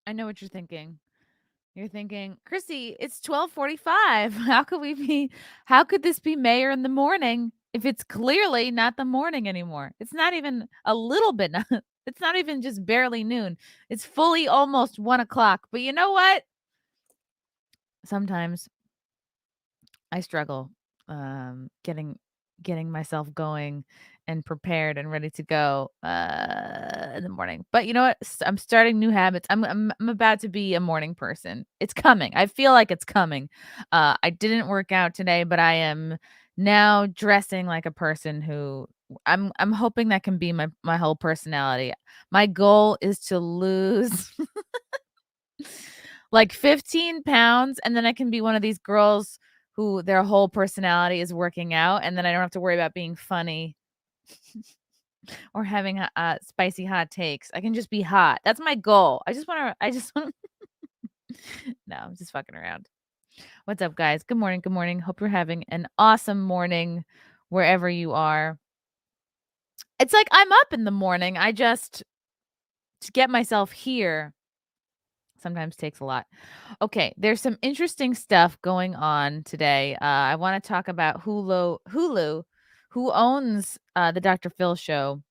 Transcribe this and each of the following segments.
I know what you're thinking. You're thinking, Chrissie, it's 12:45. How could this be Mayr in the morning if it's clearly not the morning anymore? It's not even a little bit. It's not even just barely noon. It's fully almost 1 o'clock. But you know what? Sometimes I struggle getting myself going and prepared and ready to go in the morning. But you know what? I'm starting new habits. I'm about to be a morning person. It's coming. I feel like it's coming. I didn't work out today, but I am now dressing like a person who I'm hoping that can be my whole personality. My goal is to lose like 15 pounds, and then I can be one of these girls who their whole personality is working out, and then I don't have to worry about being funny or having spicy hot takes. I can just be hot. That's my goal. I just want No, I'm just fucking around. What's up, guys? Good morning. Good morning. Hope you're having an awesome morning wherever you are. It's like I'm up in the morning. I just to get myself here sometimes takes a lot. Okay, there's some interesting stuff going on today. I want to talk about Hulu, who owns the Dr. Phil show,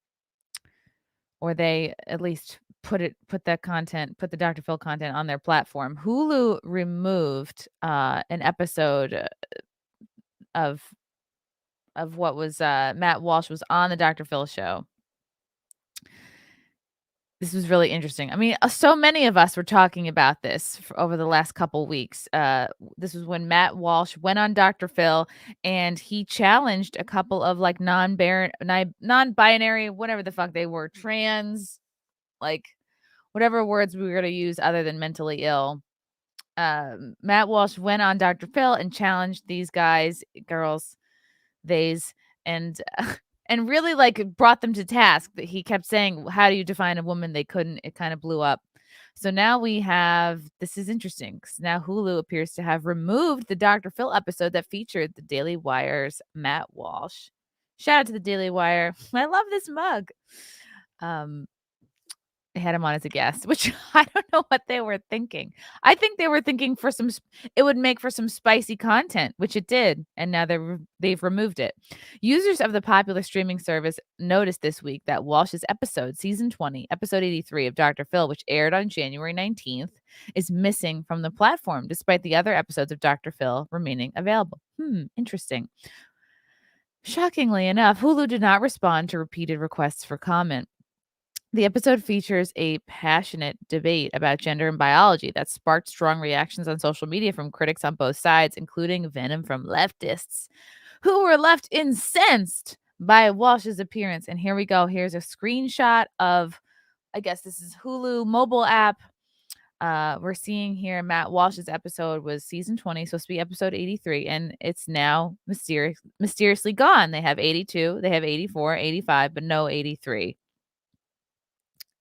or they at least put the Dr. Phil content on their platform. Hulu removed an episode of what was Matt Walsh was on the Dr. Phil show. This was really interesting. I mean, so many of us were talking about this over the last couple weeks. This was when Matt Walsh went on Dr. Phil and he challenged a couple of like non-binary, whatever the fuck they were, trans, like whatever words we were going to use other than mentally ill. Matt Walsh went on Dr. Phil and challenged these guys, girls, theys, and and really like brought them to task. That he kept saying, "How do you define a woman?" They couldn't. It kind of blew up. So now we have this is interesting because now Hulu appears to have removed the Dr. Phil episode that featured the Daily Wire's Matt Walsh. Shout out to the Daily Wire. I love this mug. They had him on as a guest, which I don't know what they were thinking. I think they were thinking for it would make for some spicy content, which it did, and now they've removed it. Users of the popular streaming service noticed this week that Walsh's episode, season 20, episode 83 of Dr. Phil, which aired on January 19th, is missing from the platform, despite the other episodes of Dr. Phil remaining available. Interesting. Shockingly enough, Hulu did not respond to repeated requests for comment. The episode features a passionate debate about gender and biology that sparked strong reactions on social media from critics on both sides, including venom from leftists who were left incensed by Walsh's appearance. And here we go. Here's a screenshot of, I guess this is Hulu mobile app. We're seeing here Matt Walsh's episode was season 20, supposed to be episode 83, and it's now mysteriously gone. They have 82, they have 84, 85, but no 83.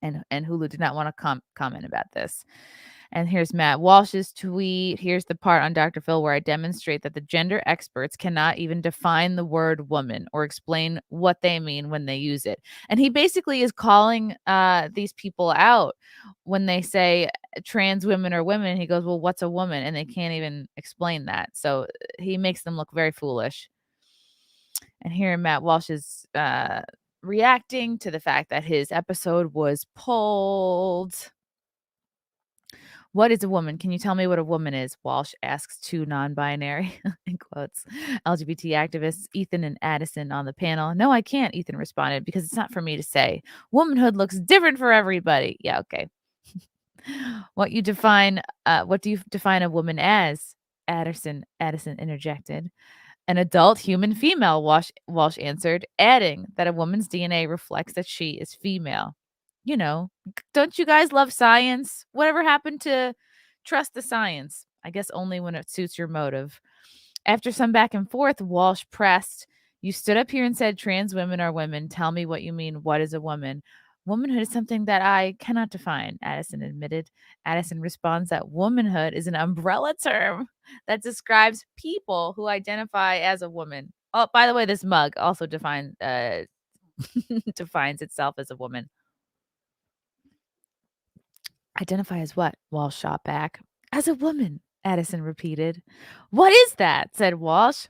And Hulu did not want to comment about this. And here's Matt Walsh's tweet. Here's the part on Dr. Phil where I demonstrate that the gender experts cannot even define the word woman or explain what they mean when they use it. And he basically is calling these people out when they say trans women are women. He goes, well, what's a woman? And they can't even explain that. So he makes them look very foolish. And here Matt Walsh is reacting to the fact that his episode was pulled. What is a woman? Can you tell me what a woman is? Walsh asks two non-binary, in quotes, LGBT activists, Ethan and Addison, on the panel. No, I can't, Ethan responded, because it's not for me to say. Womanhood looks different for everybody. Yeah, okay. What do you define a woman as? Addison interjected. An adult human female, Walsh answered, adding that a woman's DNA reflects that she is female. You know, don't you guys love science? Whatever happened to trust the science? I guess only when it suits your motive. After some back and forth, Walsh pressed, you stood up here and said trans women are women. Tell me what you mean. What is a woman? Womanhood is something that I cannot define, Addison admitted. Addison responds that womanhood is an umbrella term that describes people who identify as a woman. Oh, by the way, this mug also defines itself as a woman. "Identify as what?" Walsh shot back. "As a woman," Addison repeated. "What is that?" said Walsh.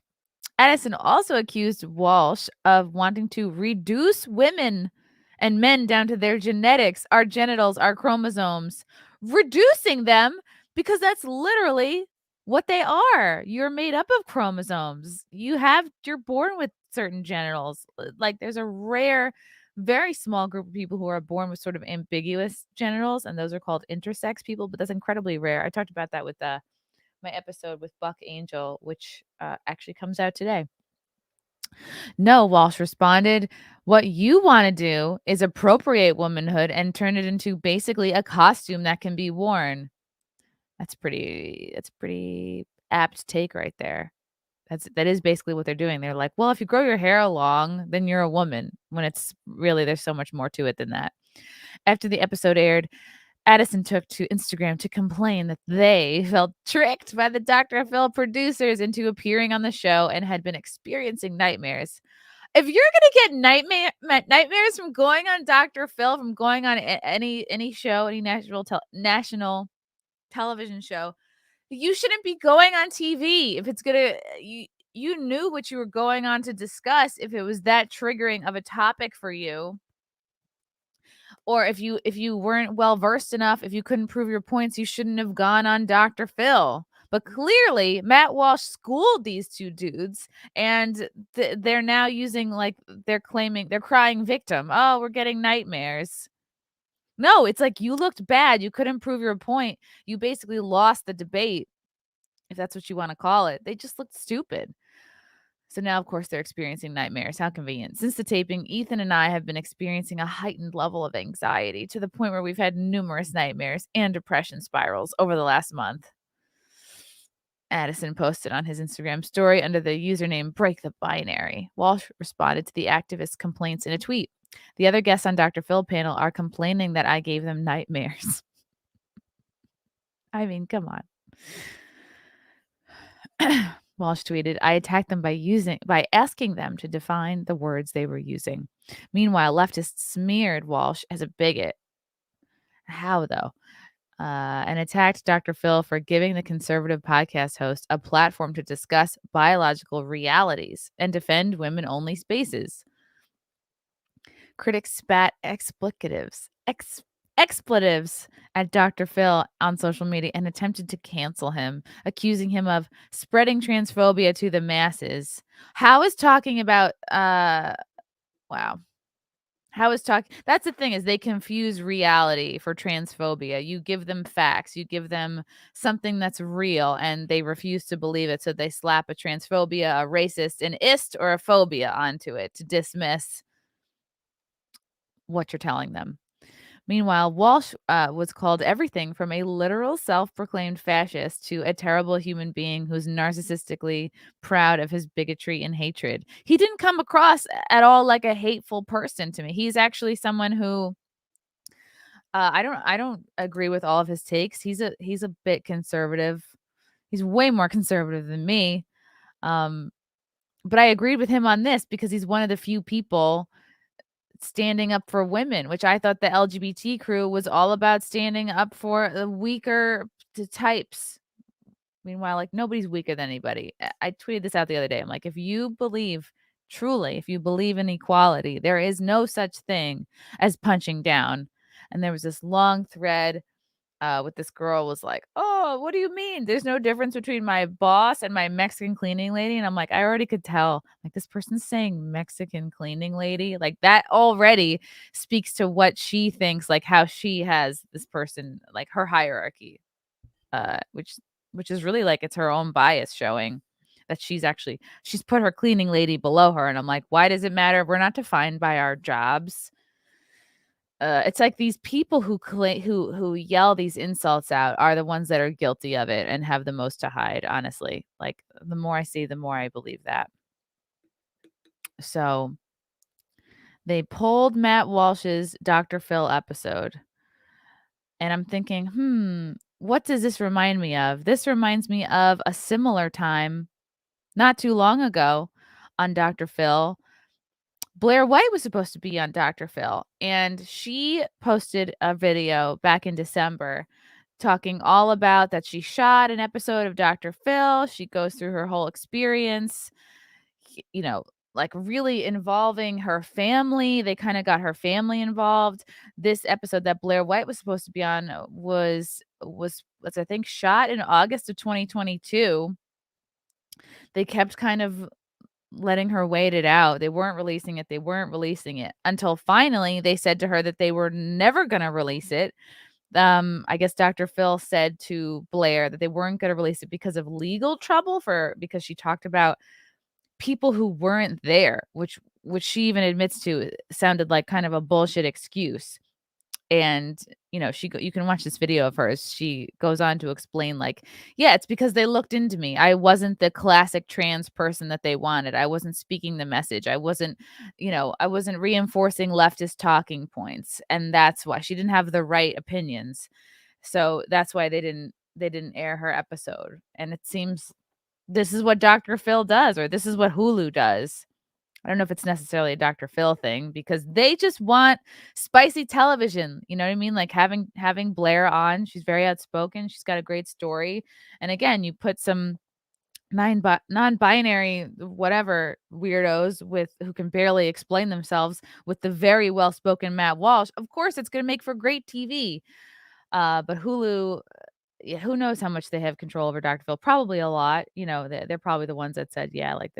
Addison also accused Walsh of wanting to reduce women and men down to their genetics, our genitals, our chromosomes, reducing them because that's literally what they are. You're made up of chromosomes. You're born with certain genitals. Like there's a rare, very small group of people who are born with sort of ambiguous genitals, and those are called intersex people, but that's incredibly rare. I talked about that with my episode with Buck Angel, which actually comes out today. No, Walsh responded. What you want to do is appropriate womanhood and turn it into basically a costume that can be worn. That's pretty apt take right there. That is basically what they're doing. They're like, well, if you grow your hair long, then you're a woman. When it's really there's so much more to it than that. After the episode aired, Addison took to Instagram to complain that they felt tricked by the Dr. Phil producers into appearing on the show and had been experiencing nightmares. If you're gonna get nightmares from going on Dr. Phil, from going on any show, any national television show, you shouldn't be going on TV. If it's gonna you knew what you were going on to discuss if it was that triggering of a topic for you, or if you weren't well versed enough, if you couldn't prove your points, you shouldn't have gone on Dr. Phil. But clearly, Matt Walsh schooled these two dudes, and they're now using they're claiming they're crying victim. Oh, we're getting nightmares. No, it's like you looked bad. You couldn't prove your point. You basically lost the debate, if that's what you want to call it. They just looked stupid. So now, of course, they're experiencing nightmares. How convenient. Since the taping, Ethan and I have been experiencing a heightened level of anxiety to the point where we've had numerous nightmares and depression spirals over the last month. Addison posted on his Instagram story under the username Break the Binary. Walsh responded to the activist's complaints in a tweet. The other guests on Dr. Phil panel are complaining that I gave them nightmares. I mean, come on. Walsh tweeted, I attacked them by asking them to define the words they were using. Meanwhile, leftists smeared Walsh as a bigot. How, though? And attacked Dr. Phil for giving the conservative podcast host a platform to discuss biological realities and defend women-only spaces. Critics spat expletives at Dr. Phil on social media and attempted to cancel him, accusing him of spreading transphobia to the masses. How is talking about wow. How is talking That's the thing, is they confuse reality for transphobia. You give them facts, you give them something that's real, and they refuse to believe it, so they slap a transphobia, a racist, an ist, or a phobia onto it to dismiss what you're telling them. Meanwhile, Walsh was called everything from a literal self-proclaimed fascist to a terrible human being who's narcissistically proud of his bigotry and hatred. He didn't come across at all like a hateful person to me. He's actually someone who I don't agree with all of his takes. He's a bit conservative. He's way more conservative than me. Um, but I agreed with him on this because he's one of the few people standing up for women, which I thought the LGBT crew was all about standing up for the weaker types. Meanwhile, like nobody's weaker than anybody. I tweeted this out the other day. I'm like, if you believe if you believe in equality, there is no such thing as punching down. And there was this long thread with this girl was like, "Oh, what do you mean? There's no difference between my boss and my Mexican cleaning lady." And I'm like, I already could tell. Like this person's saying Mexican cleaning lady. Like that already speaks to what she thinks, like how she has this person, like her hierarchy. Which is really like it's her own bias showing that she's put her cleaning lady below her. And I'm like, why does it matter? We're not defined by our jobs. It's like these people who yell these insults out are the ones that are guilty of it and have the most to hide, honestly. Like, the more I see, the more I believe that. So, they pulled Matt Walsh's Dr. Phil episode, and I'm thinking, what does this remind me of? This reminds me of a similar time not too long ago on Dr. Phil Blair White was supposed to be on Dr. Phil, and she posted a video back in December talking all about that she shot an episode of Dr. Phil. She goes through her whole experience, you know, like really involving her family. They kind of got her family involved. This episode that Blair White was supposed to be on was I think shot in August of 2022. They kept kind of letting her wait it out. They weren't releasing it. They weren't releasing it until finally they said to her that they were never going to release it. I guess Dr. Phil said to Blair that they weren't going to release it because of legal trouble because she talked about people who weren't there, which she even admits to sounded like kind of a bullshit excuse. And you can watch this video of hers. She goes on to explain, like, yeah, it's because they looked into me. I wasn't the classic trans person that they wanted. I wasn't speaking the message. I wasn't reinforcing leftist talking points, and that's why she didn't have the right opinions. So that's why they didn't air her episode. And it seems this is what Dr. Phil does, or this is what Hulu does. I don't know if it's necessarily a Dr. Phil thing because they just want spicy television. You know what I mean? Like having Blair on. She's very outspoken. She's got a great story. And again, you put some non-binary whatever weirdos with who can barely explain themselves with the very well-spoken Matt Walsh. Of course, it's going to make for great TV. But Hulu, yeah, who knows how much they have control over Dr. Phil? Probably a lot. They're probably the ones that said, yeah, like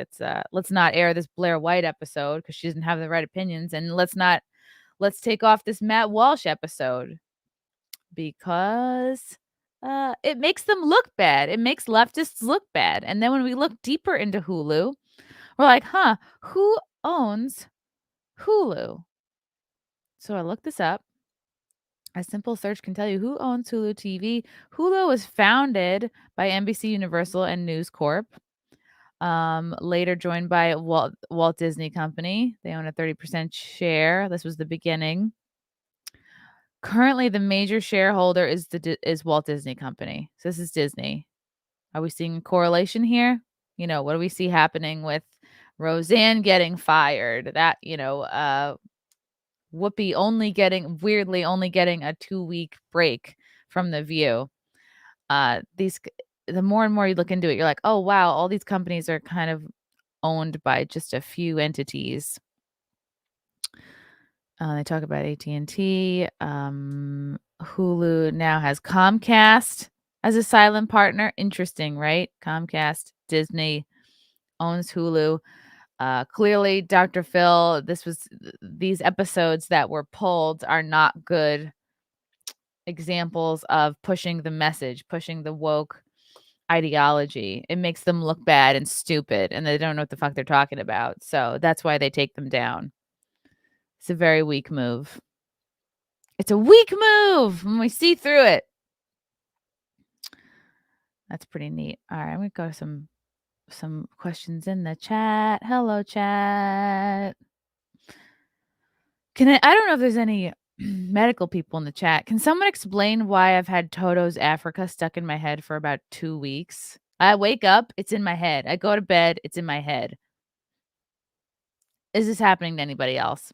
let's not air this Blair White episode because she doesn't have the right opinions, and let's take off this Matt Walsh episode because it makes them look bad. It makes leftists look bad. And then when we look deeper into Hulu, we're like, huh, who owns Hulu? So I looked this up. A simple search can tell you who owns Hulu TV. Hulu was founded by NBC Universal and News Corp. Later joined by Walt Disney Company. They own a 30% share. This was the beginning. Currently, the major shareholder is Walt Disney Company. So this is Disney. Are we seeing a correlation here? What do we see happening with Roseanne getting fired? That, Whoopi weirdly only getting a 2-week break from The View. The more and more you look into it, you're like, oh wow, all these companies are kind of owned by just a few entities. They talk about AT&T. Hulu now has Comcast as a silent partner. Interesting, right? Comcast, Disney owns Hulu. Clearly, Dr. Phil, these episodes that were pulled are not good examples of pushing the message, pushing the woke ideology. It makes them look bad and stupid, and they don't know what the fuck they're talking about. So that's why they take them down. It's a very weak move. It's a weak move when we see through it. That's pretty neat. All right, I'm gonna go to some questions in the chat. Hello, chat. I don't know if there's any medical people in the chat. Can someone explain why I've had Toto's Africa stuck in my head for about 2 weeks? I wake up, it's in my head. I go to bed, it's in my head. Is this happening to anybody else?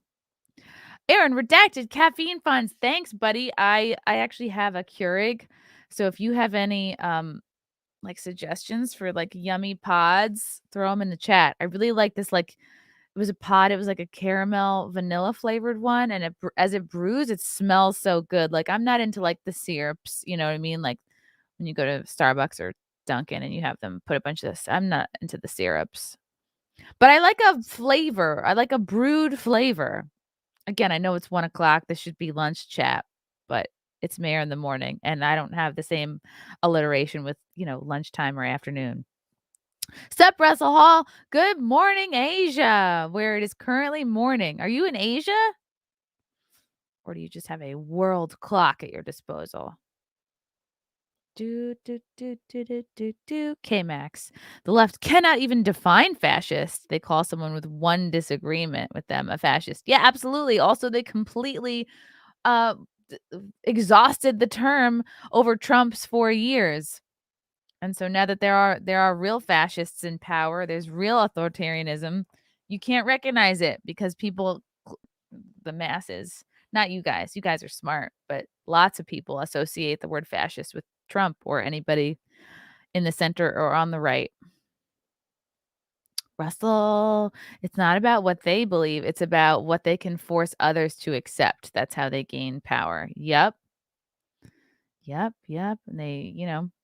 Aaron, redacted caffeine funds. Thanks, buddy. I actually have a Keurig. So if you have any like suggestions for like yummy pods, throw them in the chat. I really like this. Like it was a pod. It was like a caramel vanilla flavored one, and as it brews, it smells so good. Like I'm not into like the syrups. You know what I mean? Like when you go to Starbucks or Dunkin' and you have them put a bunch of this. I'm not into the syrups, but I like a flavor. I like a brewed flavor. Again, I know it's 1:00. This should be lunch chat, but it's Mayr in the morning, and I don't have the same alliteration with, lunchtime or afternoon. Sup, Russell Hall? Good morning, Asia, where it is currently morning. Are you in Asia? Or do you just have a world clock at your disposal? K-Max. The left cannot even define fascist. They call someone with one disagreement with them a fascist. Yeah, absolutely. Also, they completely exhausted the term over Trump's 4 years. And so now that there are real fascists in power, there's real authoritarianism. You can't recognize it because people the masses, not you guys are smart, but lots of people associate the word fascist with Trump or anybody in the center or on the right. Russell, it's not about what they believe, it's about what they can force others to accept. That's how they gain power. Yep. Yep. And they,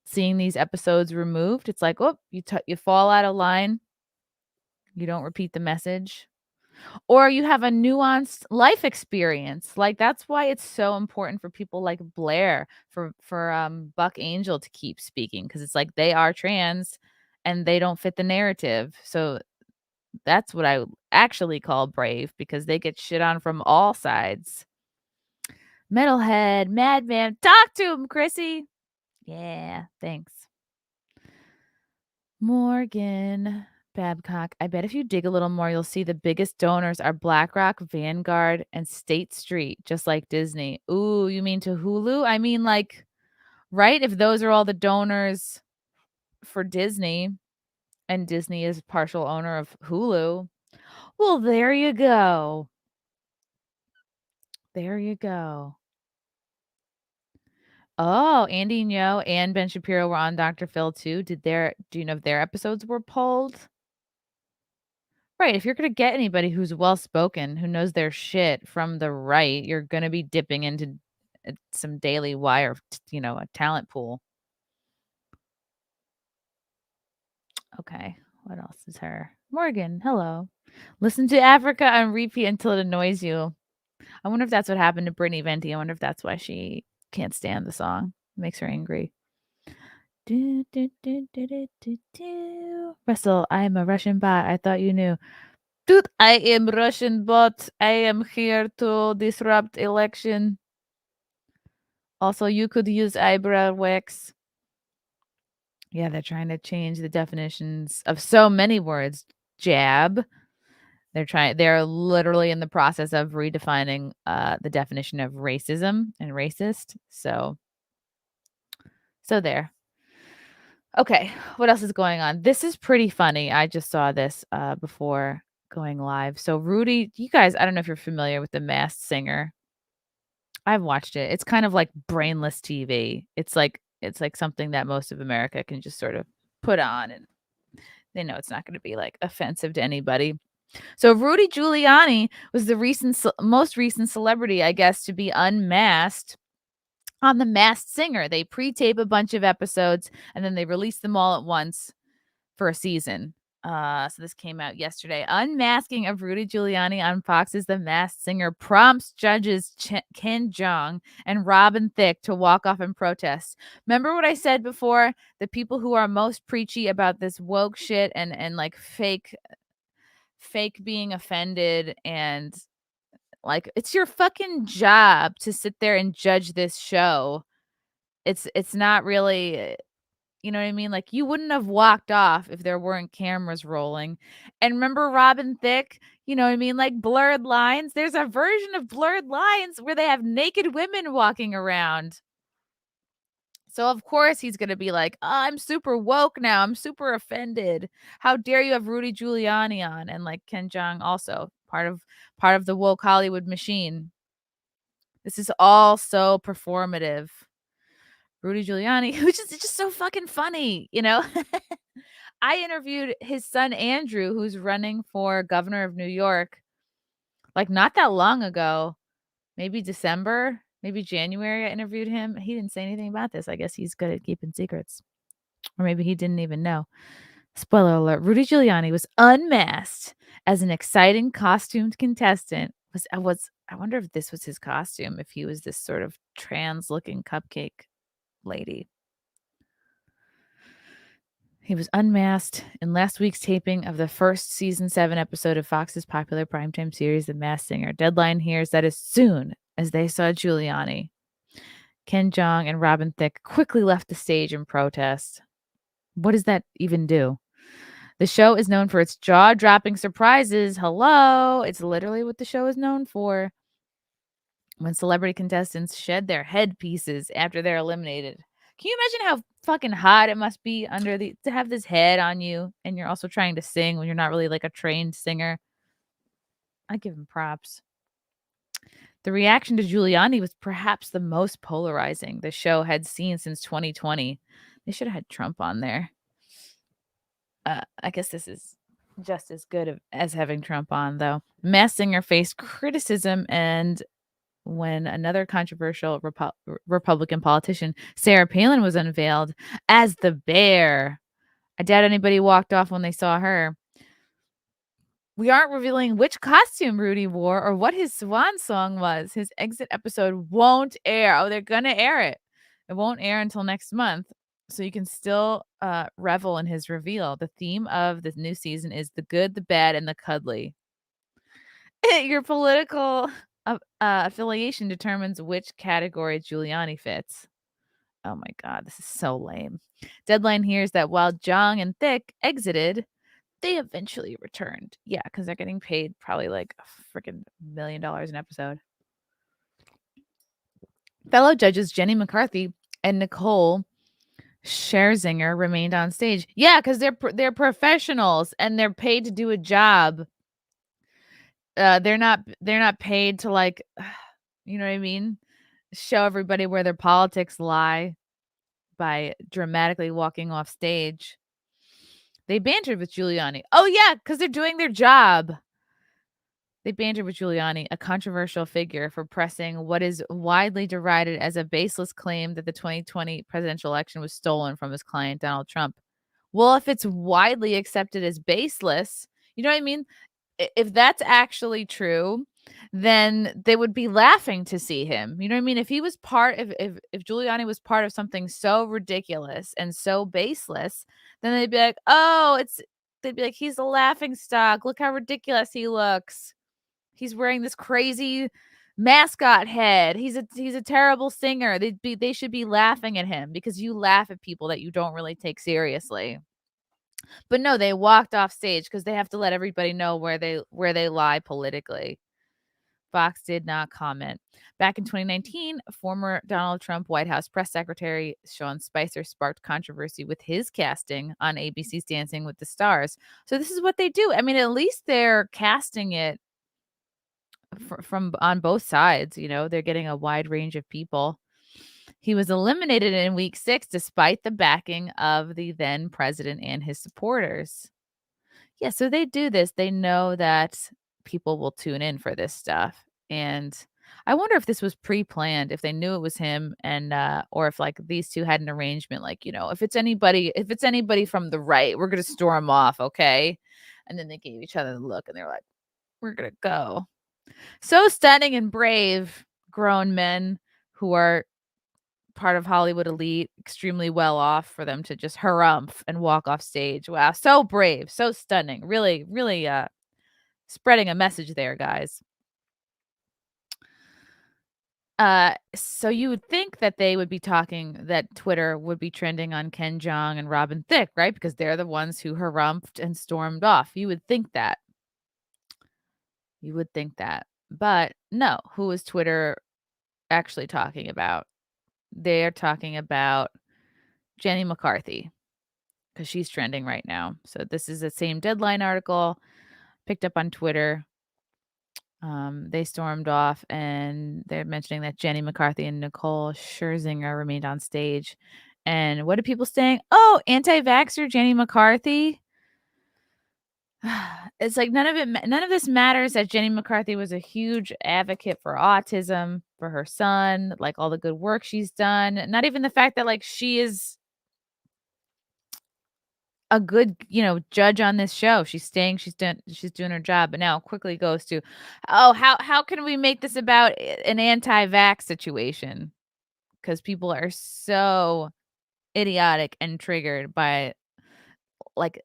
seeing these episodes removed, it's like, oh, you fall out of line. You don't repeat the message. Or you have a nuanced life experience. Like, that's why it's so important for people like Blair, for Buck Angel to keep speaking, because it's like they are trans and they don't fit the narrative. So that's what I would actually call brave, because they get shit on from all sides. Metalhead, madman, talk to him, Chrissie. Yeah, thanks. Morgan Babcock. I bet if you dig a little more, you'll see the biggest donors are BlackRock, Vanguard, and State Street, just like Disney. Ooh, you mean to Hulu? I mean, like, right? If those are all the donors for Disney, and Disney is partial owner of Hulu, well, there you go. There you go. Oh, Andy Ngo and Ben Shapiro were on Dr. Phil too. Do you know if their episodes were pulled? Right, if you're gonna get anybody who's well-spoken, who knows their shit from the right, you're gonna be dipping into, some Daily Wire, a talent pool. Okay, what else is her? Morgan, hello. Listen to Africa on repeat until it annoys you. I wonder if that's what happened to Brittany Venti. I wonder if that's why she can't stand the song. It makes her angry. Do, do, do, do, do, do, do. Russell, I am a Russian bot. I thought you knew. Dude, I am Russian bot. I am here to disrupt election. Also, you could use eyebrow wax. Yeah, they're trying to change the definitions of so many words. Jab. They're literally in the process of redefining the definition of racism and racist. So there. Okay, what else is going on? This is pretty funny. I just saw this before going live. So Rudy, you guys, I don't know if you're familiar with The Masked Singer. I've watched it. It's kind of like brainless TV. It's like something that most of America can just sort of put on, and they know it's not going to be like offensive to anybody. So Rudy Giuliani was the most recent celebrity, I guess, to be unmasked on The Masked Singer. They pre-tape a bunch of episodes and then they release them all at once for a season. So this came out yesterday. Unmasking of Rudy Giuliani on Fox's The Masked Singer prompts judges Ken Jeong and Robin Thicke to walk off in protest. Remember what I said before? The people who are most preachy about this woke shit and like fake being offended, and like, it's your fucking job to sit there and judge this show. It's not really, you know what I mean? Like, you wouldn't have walked off if there weren't cameras rolling. And remember Robin Thicke? You know what I mean? Like, Blurred Lines. There's a version of Blurred Lines where they have naked women walking around. So of course he's gonna be like, oh, I'm super woke now. I'm super offended. How dare you have Rudy Giuliani on? And like Ken Jeong, also part of the woke Hollywood machine. This is all so performative. Rudy Giuliani, which is just so fucking funny, I interviewed his son Andrew, who's running for governor of New York, like not that long ago, maybe December, maybe January. I interviewed him. He didn't say anything about this. I guess he's good at keeping secrets. Or maybe he didn't even know. Spoiler alert, Rudy Giuliani was unmasked as an exciting costumed contestant. I wonder if this was his costume, if he was this sort of trans-looking cupcake lady. He was unmasked in last week's taping of the first season 7 episode of Fox's popular primetime series, The Masked Singer. Deadline here is that as soon as they saw Giuliani, Ken Jeong and Robin Thicke quickly left the stage in protest. What does that even do? The show is known for its jaw-dropping surprises. Hello. It's literally what the show is known for. When celebrity contestants shed their headpieces after they're eliminated. Can you imagine how fucking hot it must be to have this head on you, and you're also trying to sing when you're not really like a trained singer? I give him props. The reaction to Giuliani was perhaps the most polarizing the show had seen since 2020. They should have had Trump on there. I guess this is just as good as having Trump on, though. Masked Singer faced criticism, and when another controversial Republican politician, Sarah Palin, was unveiled as the bear. I doubt anybody walked off when they saw her. We aren't revealing which costume Rudy wore or what his swan song was. His exit episode won't air. Oh, they're going to air it. It won't air until next month. So you can still revel in his reveal. The theme of the new season is the good, the bad, and the cuddly. Your political affiliation determines which category Giuliani fits. Oh my God, this is so lame. Deadline here is that while Jong and Thicke exited, they eventually returned. Yeah, because they're getting paid probably like a freaking $1 million an episode. Fellow judges Jenny McCarthy and Nicole Scherzinger remained on stage. Yeah, because they're professionals and they're paid to do a job. They're not paid to, like, you know what I mean? Show everybody where their politics lie by dramatically walking off stage. They bantered with Giuliani. Oh yeah, because they're doing their job. They bantered with Giuliani, a controversial figure, for pressing what is widely derided as a baseless claim that the 2020 presidential election was stolen from his client, Donald Trump. Well, if it's widely accepted as baseless, you know what I mean? If that's actually true, then they would be laughing to see him. You know what I mean? If he was if Giuliani was part of something so ridiculous and so baseless, then they'd be like, "Oh, they'd be like, he's a laughing stock. Look how ridiculous he looks. He's wearing this crazy mascot head. He's a terrible singer." They should be laughing at him because you laugh at people that you don't really take seriously. But no, they walked off stage because they have to let everybody know where they lie politically. Fox did not comment. Back in 2019, former Donald Trump White House press secretary Sean Spicer sparked controversy with his casting on ABC's Dancing with the Stars. So this is what they do. I mean, at least they're casting it from on both sides. You know, they're getting a wide range of people. He was eliminated in week 6 despite the backing of the then president and his supporters. Yeah, so they do this. They know that people will tune in for this stuff. And I wonder if this was pre-planned, if they knew it was him, and or if like these two had an arrangement, like, you know, if it's anybody from the right, we're gonna storm off, okay? And then they gave each other the look and they were like, we're gonna go. So stunning and brave grown men who are part of Hollywood elite, extremely well off, for them to just harumph and walk off stage. Wow, so brave, so stunning. Really, really spreading a message there, guys. So you would think that they would be talking, that Twitter would be trending on Ken Jeong and Robin Thicke, right? Because they're the ones who harumphed and stormed off. You would think that. You would think that. But no, who is Twitter actually talking about? They're talking about Jenny McCarthy, because she's trending right now. So this is the same Deadline article picked up on Twitter. They stormed off and they're mentioning that Jenny McCarthy and Nicole Scherzinger remained on stage. And what are people saying? Oh, anti-vaxxer Jenny McCarthy. It's like none of this matters, that Jenny McCarthy was a huge advocate for autism for her son, like all the good work she's done. Not even the fact that like she is a good, you know, judge on this show. She's doing her job. But now quickly goes to, oh, how can we make this about an anti-vax situation? Because people are so idiotic and triggered by, like,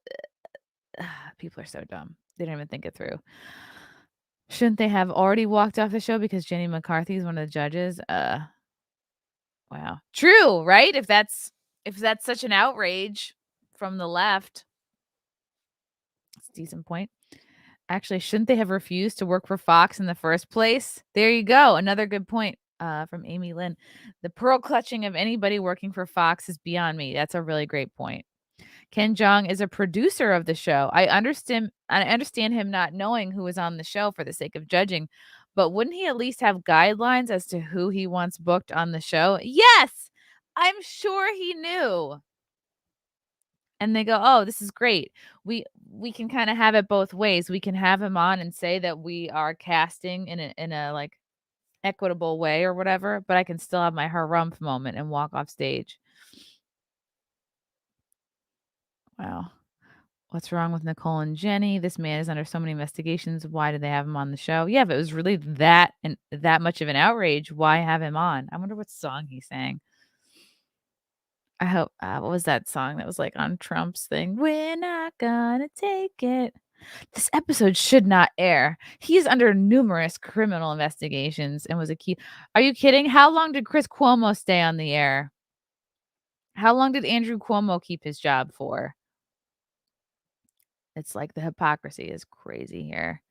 people are so dumb. They don't even think it through. Shouldn't they have already walked off the show because Jenny McCarthy is one of the judges? Wow. True, right? If that's such an outrage from the left. It's a decent point. Actually, shouldn't they have refused to work for Fox in the first place? There you go. Another good point from Amy Lynn. The pearl clutching of anybody working for Fox is beyond me. That's a really great point. Ken Jeong is a producer of the show. I understand him not knowing who was on the show for the sake of judging, but wouldn't he at least have guidelines as to who he wants booked on the show? Yes! I'm sure he knew. And they go, "Oh, this is great. We can kinda have it both ways. We can have him on and say that we are casting in a, like, equitable way or whatever, but I can still have my harumph moment and walk off stage." Wow. What's wrong with Nicole and Jenny? This man is under so many investigations. Why did they have him on the show? Yeah, if it was really that much of an outrage, why have him on? I wonder what song he sang. I hope what was that song that was, like, on Trump's thing? "We're not gonna take it." This episode should not air. He is under numerous criminal investigations and was a key. Are you kidding? How long did Chris Cuomo stay on the air? How long did Andrew Cuomo keep his job for? It's like the hypocrisy is crazy here.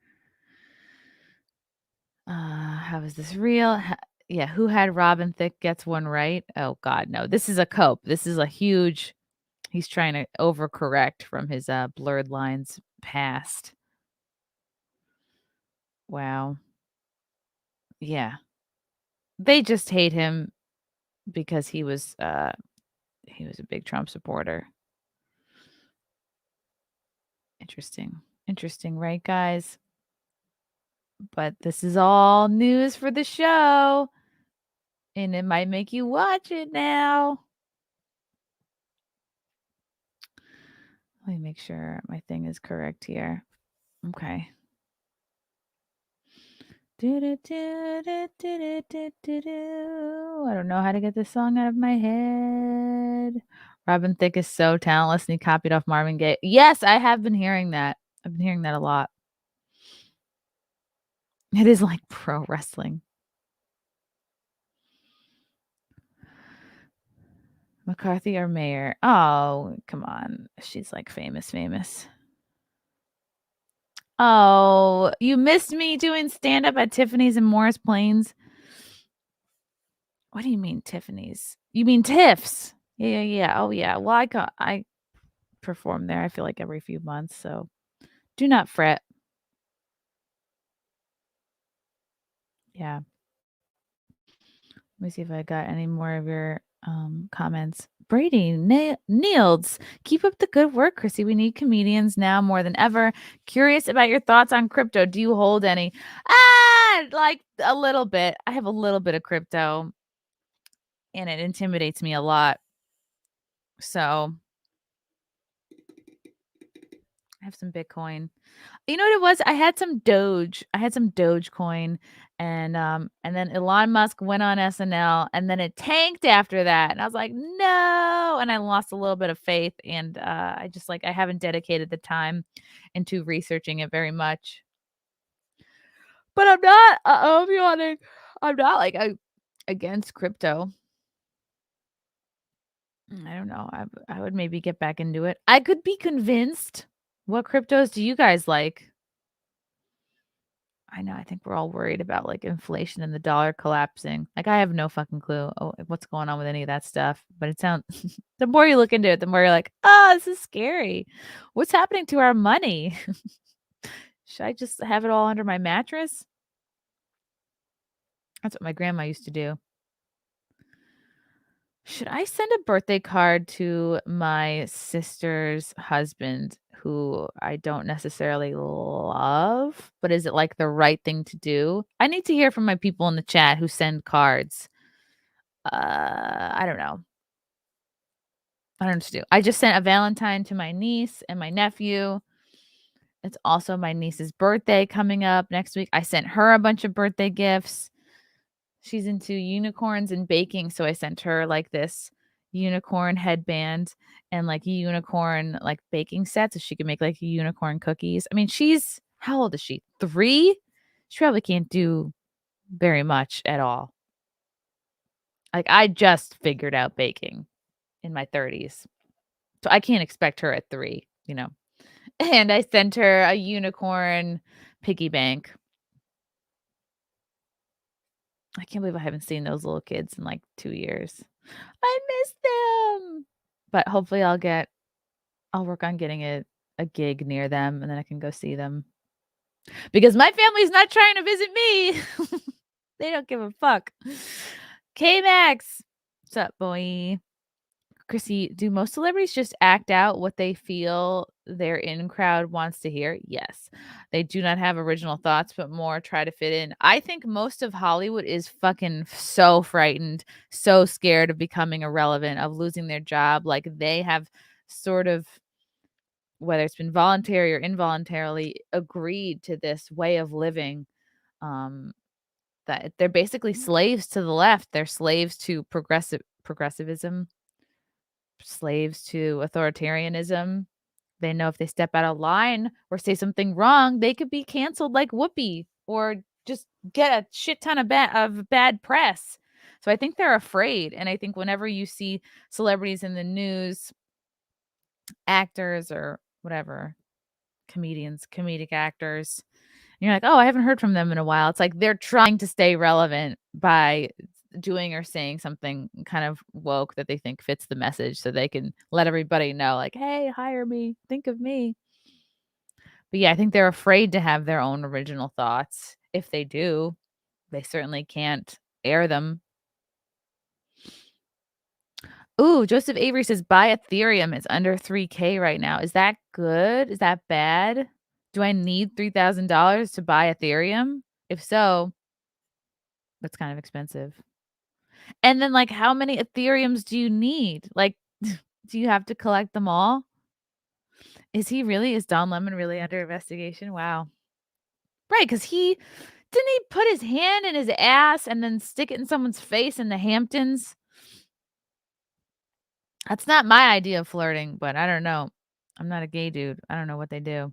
How is this real? Yeah, who had Robin Thicke gets one right? Oh God, no. This is a cope. This is a huge. He's trying to overcorrect from his blurred lines past. Wow. Yeah, they just hate him because he was a big Trump supporter. Interesting. Interesting, right, guys? But this is all news for the show, and it might make you watch it now. Let me make sure my thing is correct here. Okay. I don't know how to get this song out of my head. Robin Thicke is so talentless and he copied off Marvin Gaye. Yes, I have been hearing that. I've been hearing that a lot. It is like pro wrestling. McCarthy or Mayr? Oh, come on. She's like famous. Oh, you missed me doing stand up at Tiffany's in Morris Plains. What do you mean Tiffany's? You mean Tiff's? Yeah. Oh yeah. Well, I perform there. I feel like every few months, so do not fret. Yeah. Let me see if I got any more of your comments. Brady Nields, keep up the good work, Chrissy. We need comedians now more than ever. Curious about your thoughts on crypto. Do you hold any? Like a little bit. I have a little bit of crypto, and it intimidates me a lot. So I have some Bitcoin. You know what it was? I had some Doge. I had some Dogecoin, and then Elon Musk went on SNL, and then it tanked after that, and I was like, "No!" And I lost a little bit of faith, and I just like I haven't dedicated the time into researching it very much. But I'm not. I'm yawning. I'm not like against crypto. I don't know. I would maybe get back into it. I could be convinced. What cryptos do you guys like? I know, I think we're all worried about, like, inflation and the dollar collapsing. Like, I have no fucking clue what's going on with any of that stuff, but it sounds the more you look into it, the more you're like, "Oh, this is scary. What's happening to our money? Should I just have it all under my mattress?" That's what my grandma used to do. Should I send a birthday card to my sister's husband who I don't necessarily love, but is it like the right thing to do? I need to hear from my people in the chat who send cards. I don't know. I don't know what to do. I just sent a Valentine to my niece and my nephew. It's also my niece's birthday coming up next week. I sent her a bunch of birthday gifts. She's into unicorns and baking, so I sent her, like, this unicorn headband and, like, unicorn, like, baking set so she can make, like, unicorn cookies. I mean, she's how old is she? 3? She probably can't do very much at all. Like, I just figured out baking in my 30s, so I can't expect her at 3, you know? And I sent her a unicorn piggy bank. I can't believe I haven't seen those little kids in, like, 2 years. I miss them. But hopefully I'll get I'll work on getting a gig near them, and then I can go see them. Because my family's not trying to visit me. They don't give a fuck. K-Max. What's up, boy? Chrissy, do most celebrities just act out what they feel their in crowd wants to hear? Yes. They do not have original thoughts, but more try to fit in. I think most of Hollywood is fucking so frightened, so scared of becoming irrelevant, of losing their job. Like they have sort of, whether it's been voluntary or involuntarily, agreed to this way of living. Um, that they're basically slaves to the left. They're slaves to progressivism, slaves to authoritarianism. They know if they step out of line or say something wrong, they could be canceled like Whoopi or just get a shit ton of bad press. So I think they're afraid. And I think whenever you see celebrities in the news, actors or whatever, comedians, comedic actors, and you're like, oh, I haven't heard from them in a while. It's like they're trying to stay relevant by doing or saying something kind of woke that they think fits the message so they can let everybody know, like, hey, hire me, think of me. But yeah, I think they're afraid to have their own original thoughts. If they do, they certainly can't air them. Ooh, Joseph Avery says buy Ethereum. It's under 3K right now. Is that good? Is that bad? Do I need $3,000 to buy Ethereum? If so, that's kind of expensive. And then, like, how many Ethereums do you need? Like, do you have to collect them all? Is Don Lemon really under investigation? Wow. Right, because didn't he put his hand in his ass and then stick it in someone's face in the Hamptons? That's not my idea of flirting, but I don't know. I'm not a gay dude. I don't know what they do.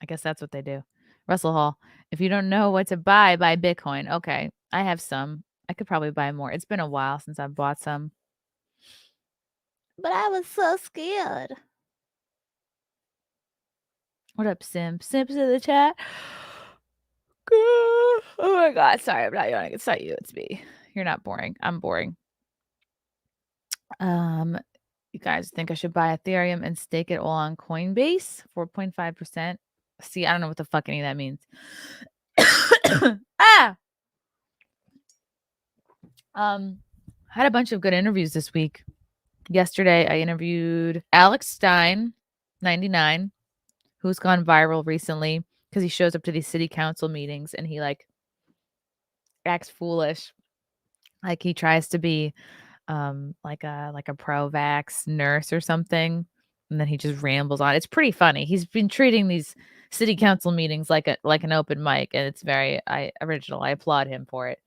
I guess that's what they do. Russell Hall, if you don't know what to buy Bitcoin. Okay, I have some. I could probably buy more. It's been a while since I've bought some. But I was so scared. What up, Simp? Simps in the chat. Oh my god, sorry, I'm not yawning. It's not you, it's me. You're not boring. I'm boring. You guys think I should buy Ethereum and stake it all on Coinbase? 4.5%. See, I don't know what the fuck any of that means. Ah! Had a bunch of good interviews this week. Yesterday, I interviewed Alex Stein, 99, who's gone viral recently because he shows up to these city council meetings and he like acts foolish, like he tries to be like a pro-vax nurse or something, and then he just rambles on. It's pretty funny. He's been treating these city council meetings like an open mic, and it's very original. I applaud him for it.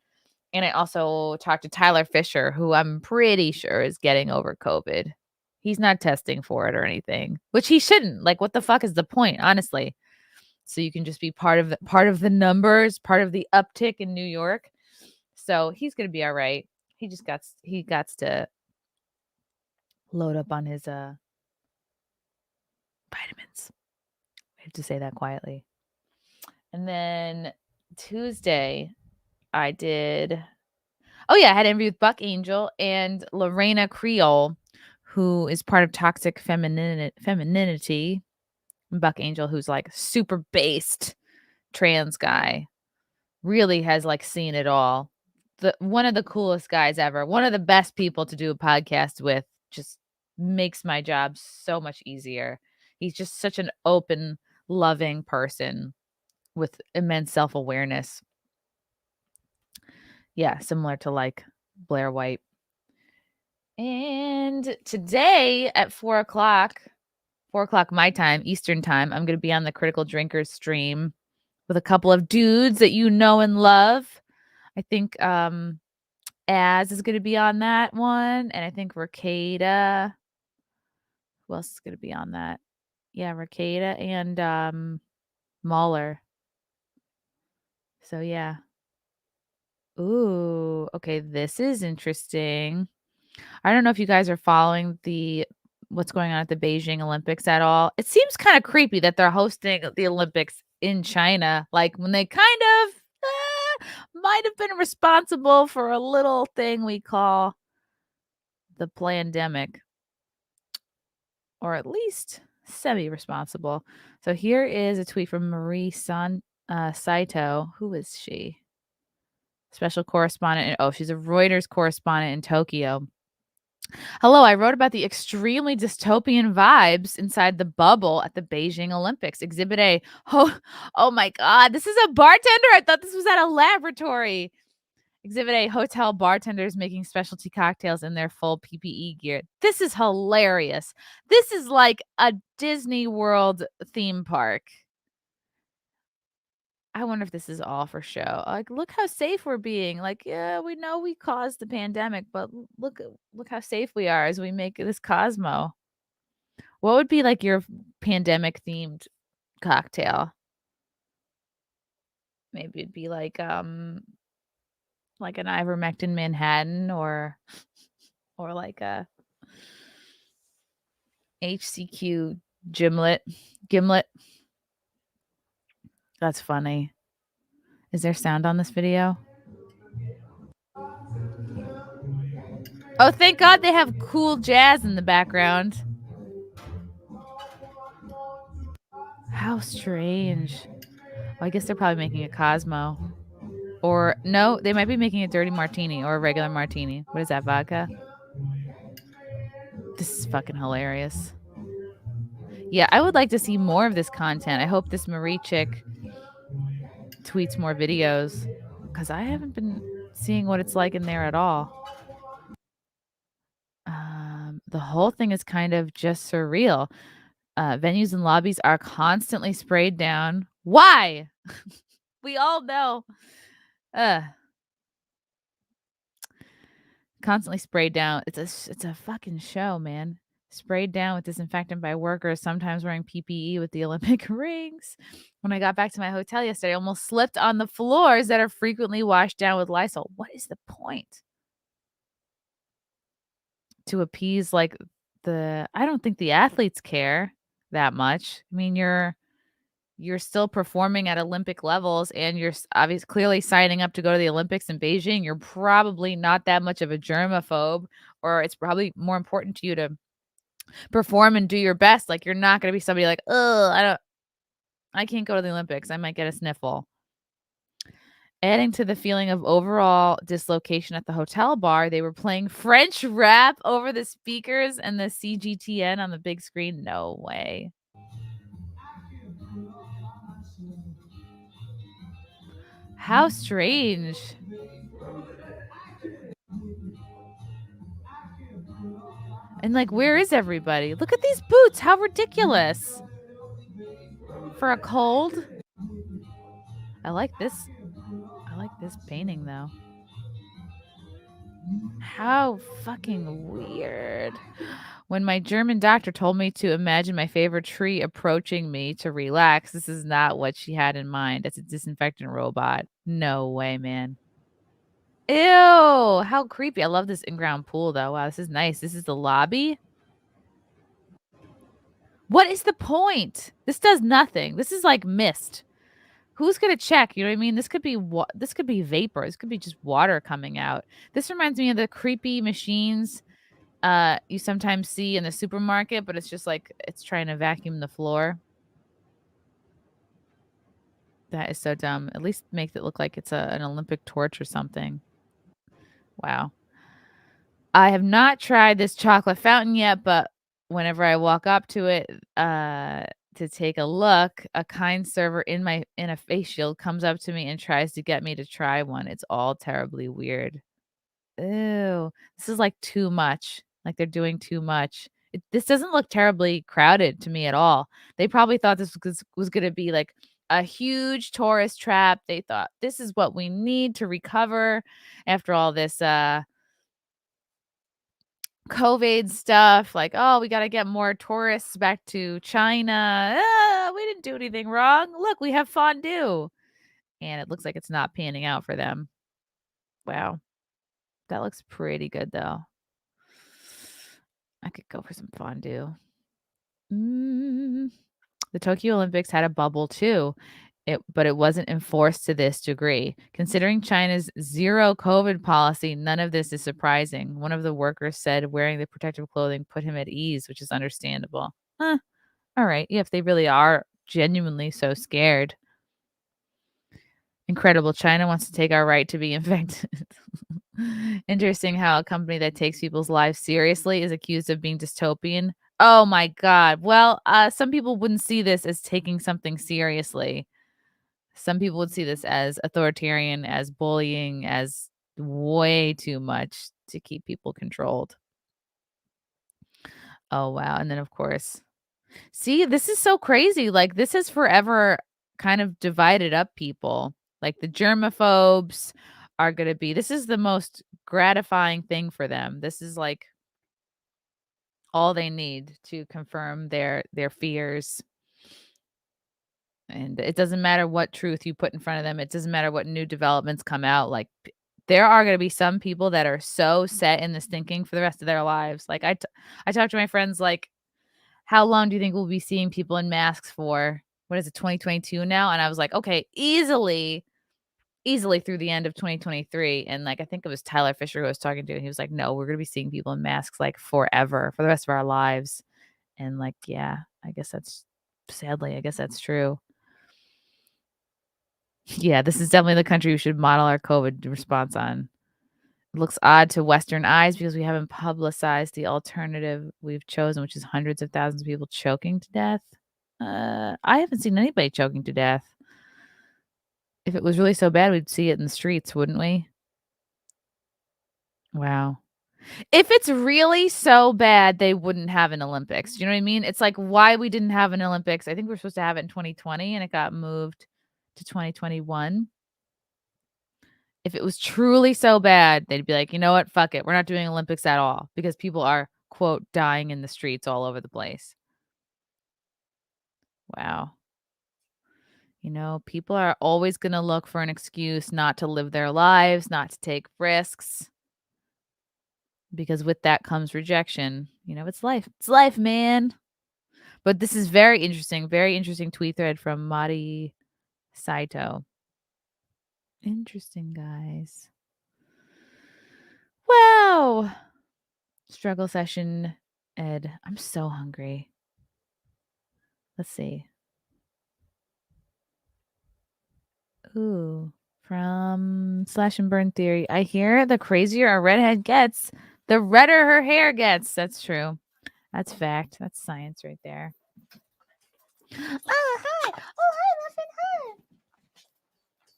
And I also talked to Tyler Fisher, who I'm pretty sure is getting over COVID. He's not testing for it or anything, which he shouldn't. Like, what the fuck is the point, honestly? So you can just be part of the numbers, part of the uptick in New York. So he's gonna be all right. He got to load up on his vitamins. I have to say that quietly. And then Tuesday, I did. Oh yeah, I had an interview with Buck Angel and Lorena Creole, who is part of Toxic Femininity. Buck Angel, who's like super based trans guy, really has like seen it all. One of the coolest guys ever, one of the best people to do a podcast with, just makes my job so much easier. He's just such an open, loving person with immense self-awareness. Yeah, similar to like Blair White. And today at 4:00 my time, Eastern time, I'm going to be on the Critical Drinkers stream with a couple of dudes that you know and love. I think Az is going to be on that one, and I think Rakeda. Who else is going to be on that? Yeah, Rakeda and Mahler. So yeah. Ooh, okay, this is interesting. I don't know if you guys are following what's going on at the Beijing Olympics at all. It seems kind of creepy that they're hosting the Olympics in China, like when they kind of might have been responsible for a little thing we call the pandemic. or at least semi-responsible. So here is a tweet from Marie Saito. Who is she? Special correspondent. Oh, she's a Reuters correspondent in Tokyo. Hello, I wrote about the extremely dystopian vibes inside the bubble at the Beijing Olympics. Exhibit A. Oh my God, this is a bartender. I thought this was at a laboratory. Exhibit A, hotel bartenders making specialty cocktails in their full PPE gear. This is hilarious. This is like a Disney World theme park. I wonder if this is all for show. Like, look how safe we're being. Like, yeah, we know we caused the pandemic, but look how safe we are as we make this Cosmo. What would be like your pandemic themed cocktail? Maybe it'd be like an ivermectin Manhattan or like a HCQ gimlet. That's funny. Is there sound on this video? Oh, thank God they have cool jazz in the background. How strange. Well, I guess they're probably making a Cosmo. Or no, they might be making a dirty martini or a regular martini. What is that, vodka? This is fucking hilarious. Yeah, I would like to see more of this content. I hope this Marie chick tweets more videos because I haven't been seeing what it's like in there at all. The whole thing is kind of just surreal. Venues and lobbies are constantly sprayed down. Why? We all know. Constantly sprayed down. It's a fucking show, man. Sprayed down with disinfectant by workers, sometimes wearing PPE with the Olympic rings. When I got back to my hotel yesterday, I almost slipped on the floors that are frequently washed down with Lysol. What is the point? To appease like I don't think the athletes care that much. I mean, you're still performing at Olympic levels and you're obviously clearly signing up to go to the Olympics in Beijing. You're probably not that much of a germaphobe, or it's probably more important to you to perform and do your best. Like, you're not going to be somebody like, oh, I can't go to the Olympics. I might get a sniffle. Adding to the feeling of overall dislocation at the hotel bar, they were playing French rap over the speakers and the CGTN on the big screen. No way. How strange. And like, where is everybody? Look at these boots. How ridiculous. For a cold. I like this. I like this painting though. How fucking weird. When my German doctor told me to imagine my favorite tree approaching me to relax, this is not what she had in mind. It's a disinfectant robot. No way, man. Ew, how creepy. I love this in-ground pool though. Wow, this is nice. This is the lobby. What is the point? This does nothing. This is like mist. Who's gonna check? You know what I mean? This could be this could be vapor. This could be just water coming out. This reminds me of the creepy machines you sometimes see in the supermarket, but it's just like it's trying to vacuum the floor. That is so dumb. At least make it look like it's an Olympic torch or something. Wow. I have not tried this chocolate fountain yet, but whenever I walk up to it to take a look, a kind server in a face shield comes up to me and tries to get me to try one. It's all terribly weird. Ew. This is like too much. Like they're doing too much. This doesn't look terribly crowded to me at all. They probably thought this was going to be like a huge tourist trap. They thought this is what we need to recover after all this COVID stuff, like, oh, we got to get more tourists back to China. We didn't do anything wrong. Look, we have fondue. And it looks like it's not panning out for them. Wow. That looks pretty good, though. I could go for some fondue. The Tokyo Olympics had a bubble, too. But it wasn't enforced to this degree. Considering China's zero COVID policy, none of this is surprising. One of the workers said wearing the protective clothing put him at ease, which is understandable. Huh, all right. Yeah, if they really are genuinely so scared. Incredible. China wants to take our right to be infected. Interesting how a company that takes people's lives seriously is accused of being dystopian. Oh my God. Well, some people wouldn't see this as taking something seriously. Some people would see this as authoritarian, as bullying, as way too much to keep people controlled. Oh, wow. And then, of course, see, this is so crazy. Like, this has forever kind of divided up people. Like, the germaphobes are going to be, this is the most gratifying thing for them. This is like all they need to confirm their fears. And it doesn't matter what truth you put in front of them. It doesn't matter what new developments come out. Like, there are going to be some people that are so set in this thinking for the rest of their lives. Like, I talk to my friends, like, how long do you think we'll be seeing people in masks for? What is it, 2022 now? And I was like, okay, easily through the end of 2023. And like, I think it was Tyler Fisher who I was talking to. And he was like, no, we're going to be seeing people in masks like forever for the rest of our lives. And like, yeah, I guess I guess that's true. Yeah, this is definitely the country we should model our COVID response on. It looks odd to Western eyes because we haven't publicized the alternative we've chosen, which is hundreds of thousands of people choking to death. I haven't seen anybody choking to death. If it was really so bad, we'd see it in the streets, wouldn't we? Wow. If it's really so bad, they wouldn't have an Olympics. Do you know what I mean? It's like why we didn't have an Olympics. I think we're supposed to have it in 2020 and it got moved to 2021. If it was truly so bad, they'd be like, "You know what? Fuck it. We're not doing Olympics at all," because people are, quote, "dying in the streets all over the place." Wow. People are always gonna look for an excuse not to live their lives, not to take risks, because with that comes rejection. It's life. It's life, man. But this is very interesting tweet thread from Madi Saito. Interesting, guys. Wow. Struggle session, Ed. I'm so hungry. Let's see. Ooh, from Slash and Burn Theory. I hear the crazier a redhead gets, the redder her hair gets. That's true. That's fact. That's science right there. Oh, hi. Oh, hi, Muffin. Hi.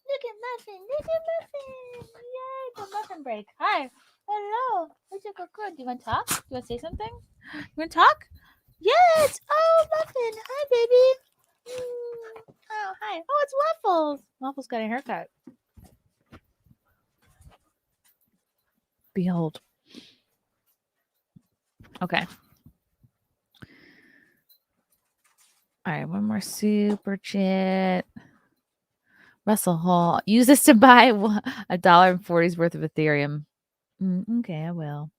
Look at Muffin. Look at Muffin. Yay, the Muffin break. Hi. Hello. Where's your good? Do you want to talk? Do you want to say something? You want to talk? Yes. Oh, Muffin. Hi, baby. Oh, hi. Oh, it's Waffles. Waffles got a haircut. Behold. Okay. All right, one more super chat. Russell Hall. Use this to buy $1.40 worth of Ethereum. Okay, I will.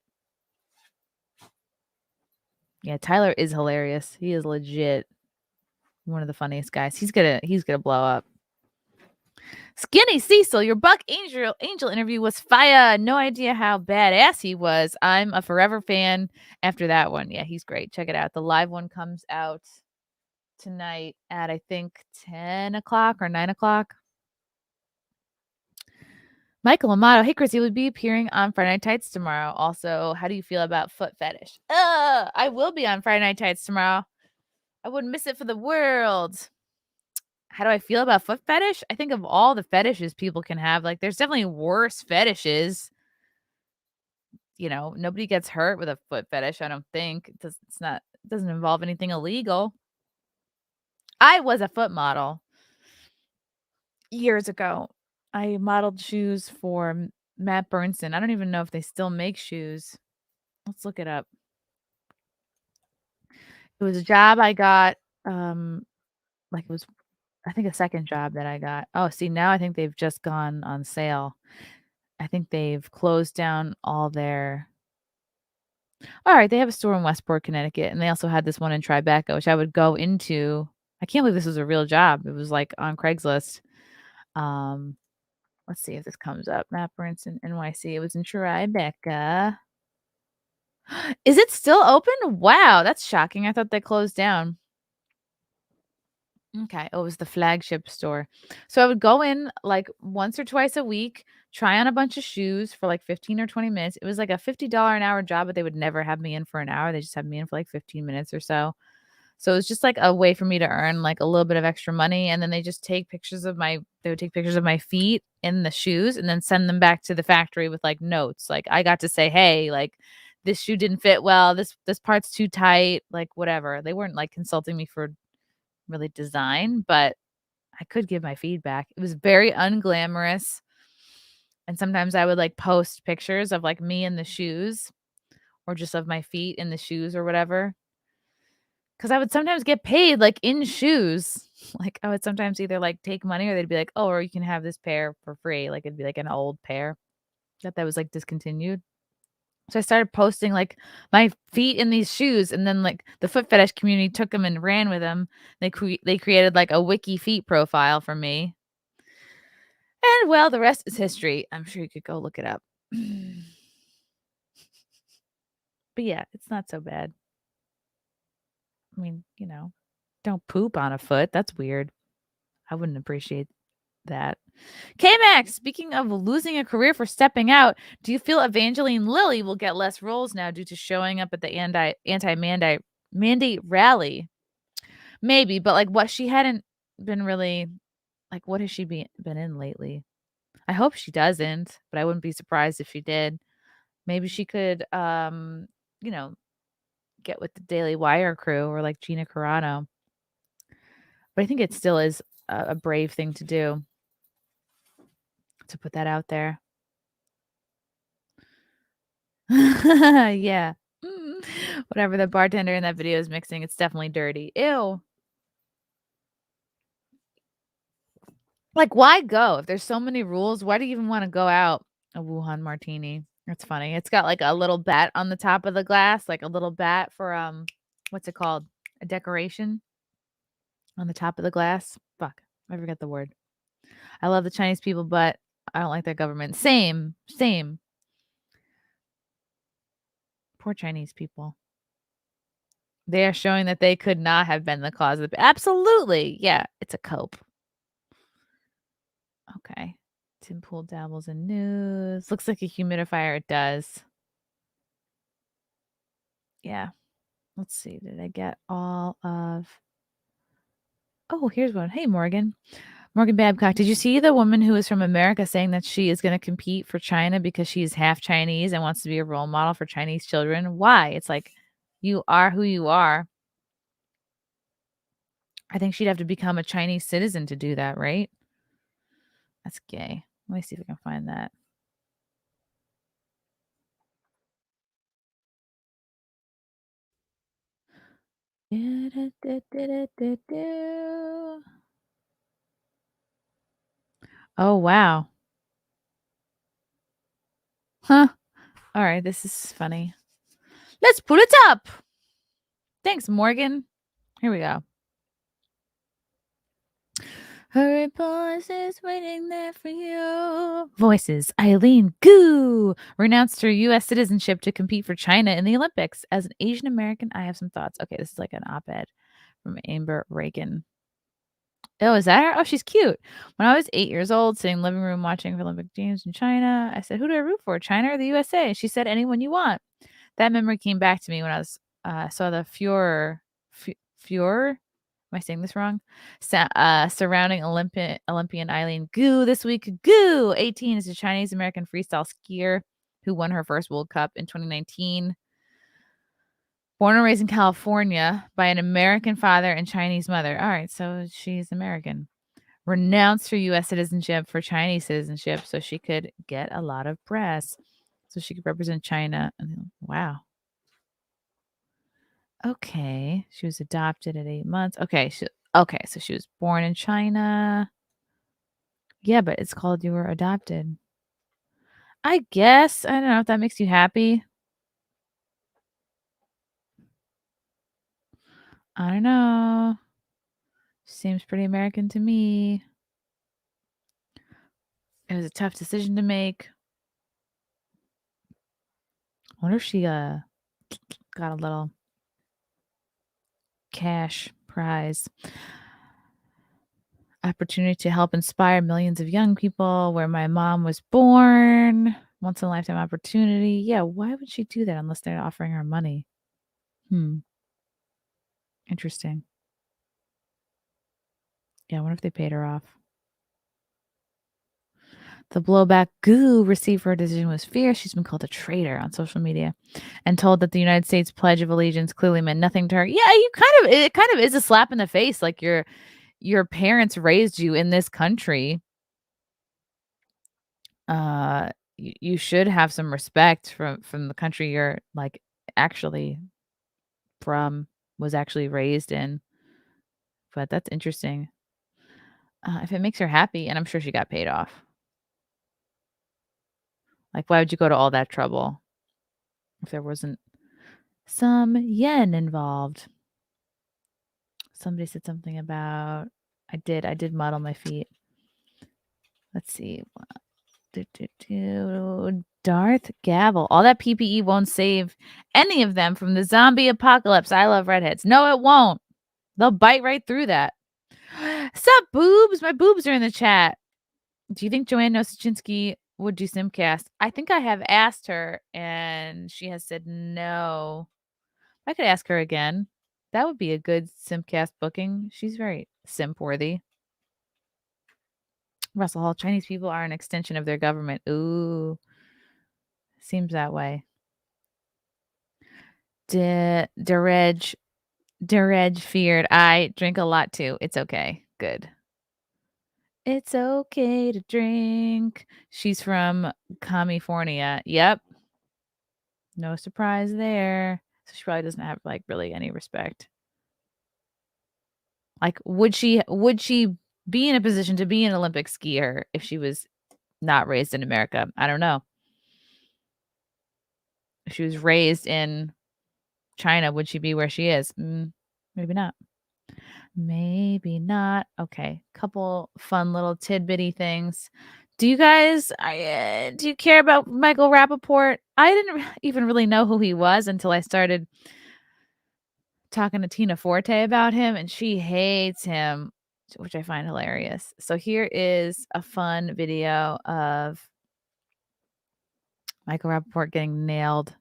Yeah, Tyler is hilarious. He is legit one of the funniest guys. He's gonna blow up. Skinny Cecil, your Buck Angel interview was fire. No idea how badass he was. I'm a forever fan after that one. Yeah, he's great. Check it out. The live one comes out tonight at I think 10 o'clock or 9 o'clock. Michael Amato, hey Chrissy, will be appearing on Friday Night Tights tomorrow. Also, how do you feel about foot fetish? I will be on Friday Night Tights tomorrow. I wouldn't miss it for the world. How do I feel about foot fetish? I think of all the fetishes people can have, like there's definitely worse fetishes. Nobody gets hurt with a foot fetish, I don't think. It doesn't involve anything illegal. I was a foot model years ago. I modeled shoes for Matt Bernson. I don't even know if they still make shoes. Let's look it up. It was a job I got, like it was, I think a second job that I got. Oh, see, now I think they've just gone on sale. I think they've closed down all their. All right, they have a store in Westport, Connecticut, and they also had this one in Tribeca, which I would go into I can't believe this was a real job. It was, like, on Craigslist. Um, let's see if this comes up. Matt Brinson, NYC. It was in Tribeca. Is it still open? Wow, that's shocking. I thought they closed down. Okay. Oh, it was the flagship store. So I would go in like once or twice a week, try on a bunch of shoes for like 15 or 20 minutes. It was like a $50 an hour job, but they would never have me in for an hour. They just had me in for like 15 minutes or so. So it was just like a way for me to earn like a little bit of extra money. And then they would take pictures of my feet in the shoes and then send them back to the factory with like notes. Like I got to say, hey, like this shoe didn't fit well. This part's too tight, like whatever. They weren't like consulting me for really design, but I could give my feedback. It was very unglamorous, and sometimes I would, like, post pictures of, like, me in the shoes or just of my feet in the shoes or whatever. Because I would sometimes get paid, like, in shoes. Like, I would sometimes either, like, take money or they'd be like, "Oh, or you can have this pair for free." Like, it'd be, like, an old pair that was, like, discontinued. So I started posting, like, my feet in these shoes, and then, like, the foot fetish community took them and ran with them. They created, like, a wiki feet profile for me. And, well, the rest is history. I'm sure you could go look it up. But, yeah, it's not so bad. I mean, don't poop on a foot. That's weird. I wouldn't appreciate that. K-Max, speaking of losing a career for stepping out, do you feel Evangeline Lilly will get less roles now due to showing up at the anti-mandate mandate rally? Maybe, but, like, what she hadn't been really like, what has she been in lately? I hope she doesn't, but I wouldn't be surprised if she did. Maybe she could, you know, get with the Daily Wire crew or, like, Gina Carano. But I think it still is a brave thing to do, to put that out there. Yeah. Mm. Whatever the bartender in that video is mixing, it's definitely dirty. Ew. Like, why go? If there's so many rules, why do you even wanna go out? A Wuhan martini. That's funny. It's got, like, a little bat on the top of the glass, like a little bat for, what's it called? A decoration on the top of the glass. Fuck, I forgot the word. I love the Chinese people, but I don't like their government. Same, same. Poor Chinese people. They are showing that they could not have been the cause of the absolutely. Yeah, it's a cope. Okay. Tim Pool dabbles in news. Looks like a humidifier. It does. Yeah. Let's see. Did I get all of Oh, here's one. Hey, Morgan. Morgan Babcock. Did you see the woman who is from America saying that she is going to compete for China because she is half Chinese and wants to be a role model for Chinese children? Why? It's like you are who you are. I think she'd have to become a Chinese citizen to do that, right? That's gay. Let me see if I can find that. Oh, wow. Huh. All right. This is funny. Let's pull it up. Thanks, Morgan. Here we go. Her report is waiting there for you. Voices. Eileen Gu renounced her U.S. citizenship to compete for China in the Olympics. As an Asian American, I have some thoughts. Okay, this is like an op-ed from Amber Reagan. Oh, is that her? Oh, she's cute. When I was 8 years old, sitting in the living room watching Olympic Games in China, I said, "Who do I root for, China or the USA?" She said, "Anyone you want." That memory came back to me when I was saw the Furor. Am I saying this wrong? Surrounding Olympian Eileen Gu this week. Gu, 18, is a Chinese American freestyle skier who won her first World Cup in 2019. Born and raised in California by an American father and Chinese mother. All right, so she's American. Renounced her U.S. citizenship for Chinese citizenship so she could get a lot of press, so she could represent China. Wow. Okay, she was adopted at 8 months. Okay, so she was born in China. Yeah, but it's called you were adopted. I guess. I don't know if that makes you happy. I don't know. Seems pretty American to me. It was a tough decision to make. I wonder if she got a little cash prize. Opportunity to help inspire millions of young people where my mom was born. Once in a lifetime opportunity. Yeah, why would she do that unless they're offering her money? Interesting. Yeah, I wonder if they paid her off. The blowback Gu received for her decision was fierce. She's been called a traitor on social media and told that the United States Pledge of Allegiance clearly meant nothing to her. Yeah, it kind of is a slap in the face. Like your parents raised you in this country. You should have some respect from the country you're like actually from, was actually raised in. But that's interesting. If it makes her happy, and I'm sure she got paid off. Like, why would you go to all that trouble if there wasn't some yen involved? Somebody said something about I did muddle my feet. Let's see. Darth Gavel. All that PPE won't save any of them from the zombie apocalypse. I love redheads. No, it won't. They'll bite right through that. Sup, boobs? My boobs are in the chat. Do you think Joanne Nosachinsky would do Simcast? I think I have asked her, and she has said no. I could ask her again. That would be a good Simcast booking. She's very simp-worthy. Russell Hall, Chinese people are an extension of their government. Ooh. Seems that way. Dereg feared. I drink a lot too. It's okay. Good. It's okay to drink. She's from California. Yep. No surprise there. So she probably doesn't have like really any respect. Like, would she be in a position to be an Olympic skier if she was not raised in America? I don't know. If she was raised in China, would she be where she is? Maybe not. Maybe not. Okay. Couple fun little tidbitty things. Do you guys, do you care about Michael Rappaport? I didn't even really know who he was until I started talking to Tina Forte about him, and she hates him, which I find hilarious. So here is a fun video of Michael Rappaport getting nailed.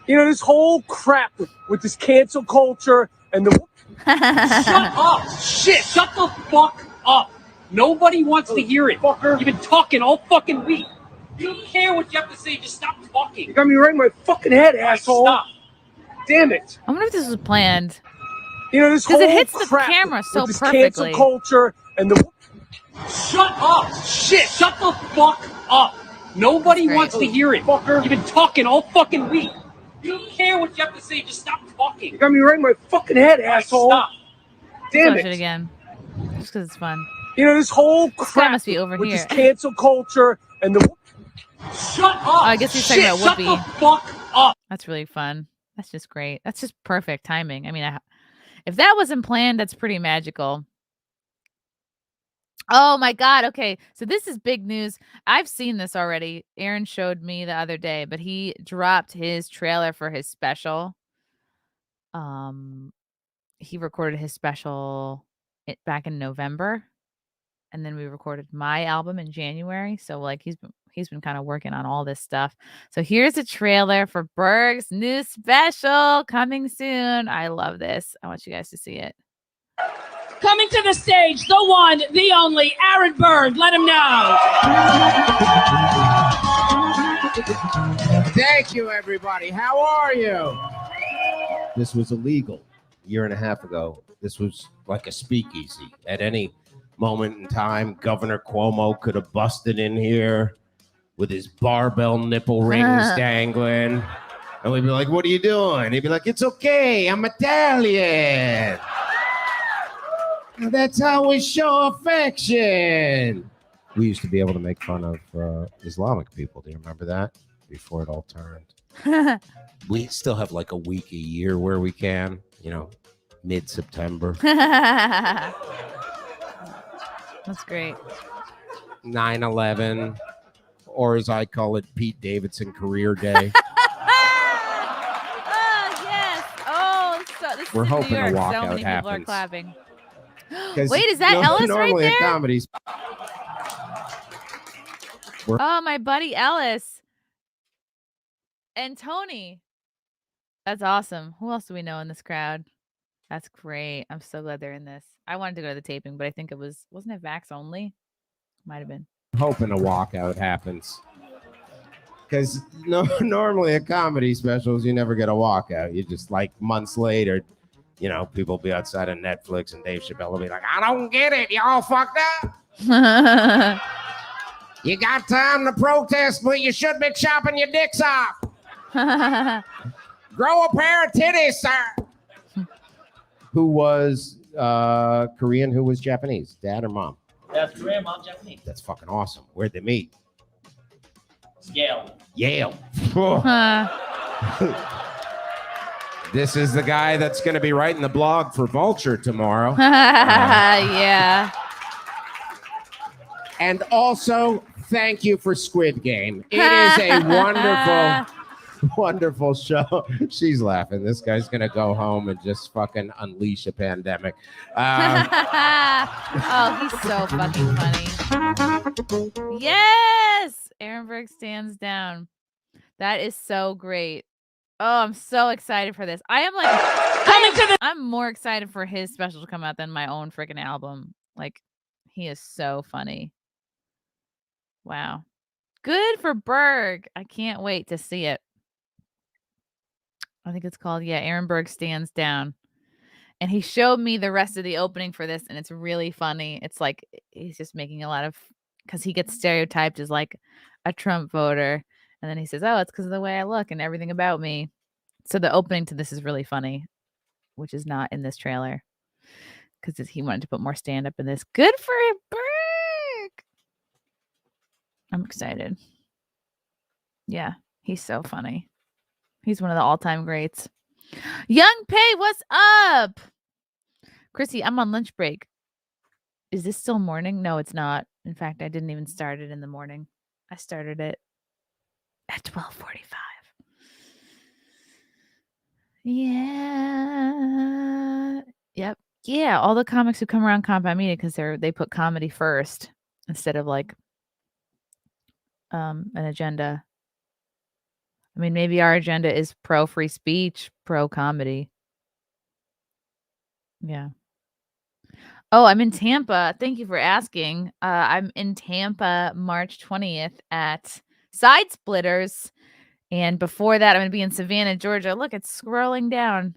You know, this whole crap with this cancel culture and the... Shut up! Shit! Shut the fuck up! Nobody wants to hear it. Fucker. You've been talking all fucking week. You don't care what you have to say, just stop talking. You got me right in my fucking head, asshole. Stop. Damn it. I wonder if this was planned. You know, this whole it hits crap the camera so with this perfectly. Cancel culture and the... Shut up! Shit! Shut the fuck up! Nobody wants to hear it. Fucker. You've been talking all fucking week. You don't care what you have to say, just stop talking. You got me right in my fucking head, asshole. Stop. Damn it. Again. Just because it's fun. You know, this whole crap must be over with here. this cancel culture and the... Shut up! Oh, I guess he's talking about Whoopi. Shut the fuck up! That's really fun. That's just great. That's just perfect timing. I mean, if that wasn't planned, that's pretty magical. Oh my God. Okay. So this is big news. I've seen this already. Aaron showed me the other day, but he dropped his trailer for his special. He recorded his special back in November, and then we recorded my album in January. So like he's been kind of working on all this stuff. So here's a trailer for Berg's new special coming soon. I love this. I want you guys to see it. Coming to the stage, the one, the only, Aaron Berg. Let him know. Thank you, everybody. How are you? This was illegal a year and a half ago. This was like a speakeasy. At any moment in time, Governor Cuomo could have busted in here with his barbell nipple rings dangling. And we'd be like, what are you doing? He'd be like, it's okay. I'm Italian. That's how we show affection. We used to be able to make fun of Islamic people. Do you remember that? Before it all turned. We still have like a week a year where we can, mid-September. That's great. 9/11, or as I call it, Pete Davidson Career Day. Oh, yes. Oh, so this We're is in hoping New a York. walkout So many people are happens. clapping. 'Cause Wait, is that Ellis right normally there? at comedies. Oh, my buddy Ellis. And Tony. That's awesome. Who else do we know in this crowd? That's great. I'm so glad they're in this. I wanted to go to the taping, but I think wasn't it Vax only? Might have been. Hoping a walkout happens. Because normally at comedy specials, you never get a walkout. You just, like, months later, you know, people will be outside of Netflix and Dave Chappelle will be like, I don't get it. Y'all fucked up. You got time to protest, but you should be chopping your dicks off. Grow a pair of titties, sir. Who was Korean? Who was Japanese? Dad or mom? That's Korean, mom Japanese. That's fucking awesome. Where'd they meet? Yale. Yale. This is the guy that's going to be writing the blog for Vulture tomorrow. Yeah. And also, thank you for Squid Game. It is a wonderful, wonderful show. She's laughing. This guy's going to go home and just fucking unleash a pandemic. Oh, he's so fucking funny. Yes! Ehrenberg stands down. That is so great. Oh, I'm so excited for this. I am like, I'm more excited for his special to come out than my own freaking album. Like, he is so funny. Wow. Good for Berg. I can't wait to see it. I think it's called, Ehrenberg Stands Down. And he showed me the rest of the opening for this, and it's really funny. It's like he's just making a lot of, because he gets stereotyped as like a Trump voter. And then he says, oh, it's because of the way I look and everything about me. So the opening to this is really funny, which is not in this trailer, because he wanted to put more stand-up in this. Good for Berg. I'm excited. Yeah, he's so funny. He's one of the all-time greats. Young Pay, what's up? Chrissy, I'm on lunch break. Is this still morning? No, it's not. In fact, I didn't even start it in the morning. I started it at 12:45. Yeah. Yep. Yeah, all the comics who come around Compound Media, because they put comedy first instead of like an agenda. I mean, maybe our agenda is pro free speech, pro comedy. Yeah. Oh, I'm in Tampa. Thank you for asking. I'm in Tampa March 20th at Side Splitters. And before that, I'm going to be in Savannah, Georgia. Look, it's scrolling down.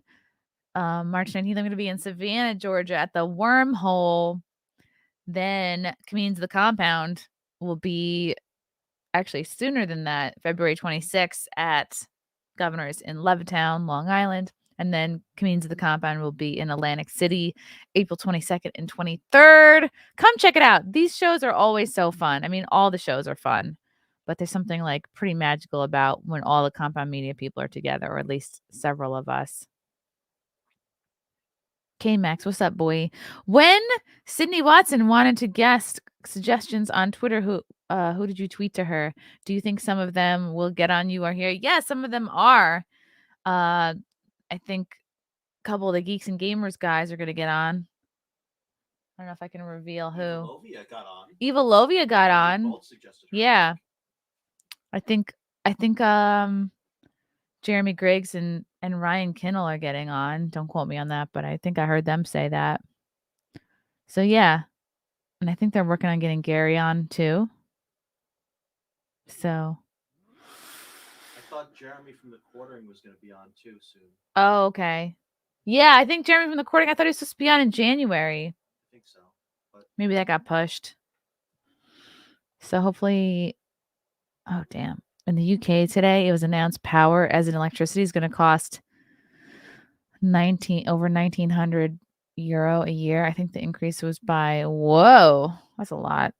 March 19th, I'm going to be in Savannah, Georgia at the Wormhole. Then Comedians of the Compound will be actually sooner than that, February 26th at Governor's in Levittown, Long Island. And then Comedians of the Compound will be in Atlantic City, April 22nd and 23rd. Come check it out. These shows are always so fun. I mean, all the shows are fun, but there's something like pretty magical about when all the Compound Media people are together, or at least several of us. K-Max, what's up, boy? When Sydney Watson wanted to guest suggestions on Twitter, who did you tweet to her? Do you think some of them will get on You Are Here? Yeah, some of them are. I think a couple of the Geeks and Gamers guys are going to get on. I don't know if I can reveal who. Eva Lovia got on. Yeah. I think Jeremy Griggs and Ryan Kinnell are getting on. Don't quote me on that, but I think I heard them say that. So yeah. And I think they're working on getting Gary on too. So I thought Jeremy from the Quartering was going to be on too soon. Oh, okay. Yeah, I think Jeremy from the Quartering, I thought he was supposed to be on in January. I think so. But Maybe that got pushed. So hopefully, oh damn. In the UK today, it was announced power as in electricity is going to cost over 1,900 euro a year. I think the increase was by, whoa, that's a lot.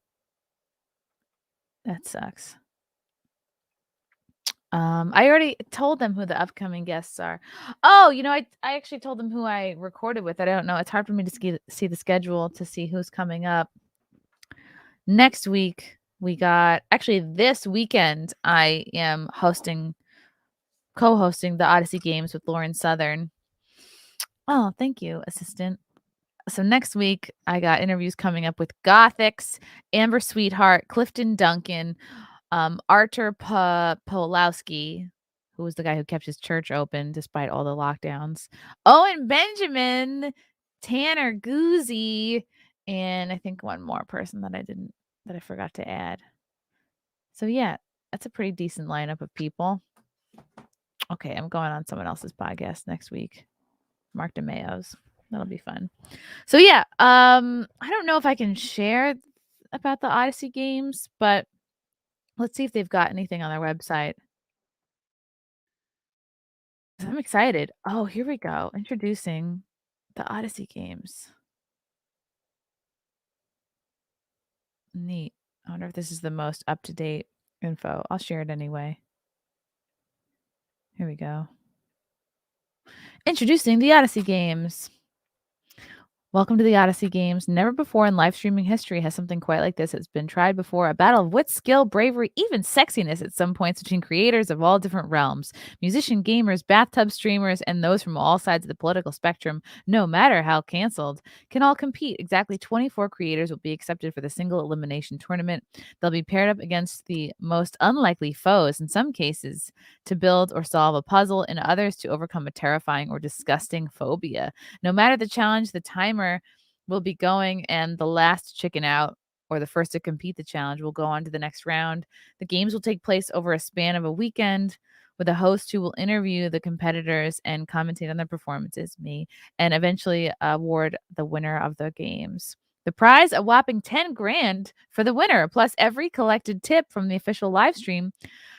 That sucks. I already told them who the upcoming guests are. Oh, I actually told them who I recorded with. I don't know. It's hard for me to see the schedule to see who's coming up. Next week, this weekend, I am co-hosting the Odyssey Games with Lauren Southern. Oh, thank you, assistant. So next week, I got interviews coming up with Gothics, Amber Sweetheart, Clifton Duncan, Artur Pawlowski, who was the guy who kept his church open despite all the lockdowns, Owen Benjamin, Tanner Guzzi, and I think one more person that I forgot to add. So yeah, that's a pretty decent lineup of people. Okay, I'm going on someone else's podcast next week. Mark DeMayo's. That'll be fun. So yeah, I don't know if I can share about the Odyssey Games, but let's see if they've got anything on their website. I'm excited. Oh, here we go. Introducing the Odyssey Games. Neat. I wonder if this is the most up-to-date info. I'll share it anyway. Here we go. Introducing the Odyssey Games. Welcome to the Odyssey Games. Never before in live streaming history has something quite like this has been tried before. A battle of wit, skill, bravery, even sexiness at some points between creators of all different realms. Musician, gamers, bathtub streamers, and those from all sides of the political spectrum, no matter how canceled, can all compete. Exactly 24 creators will be accepted for the single elimination tournament. They'll be paired up against the most unlikely foes, in some cases, to build or solve a puzzle, in others to overcome a terrifying or disgusting phobia. No matter the challenge, the timer will be going, and the last chicken out or the first to complete the challenge will go on to the next round. The games will take place over a span of a weekend with a host who will interview the competitors and commentate on their performances, me, and eventually award the winner of the games. The prize, a whopping 10 grand for the winner, plus every collected tip from the official live stream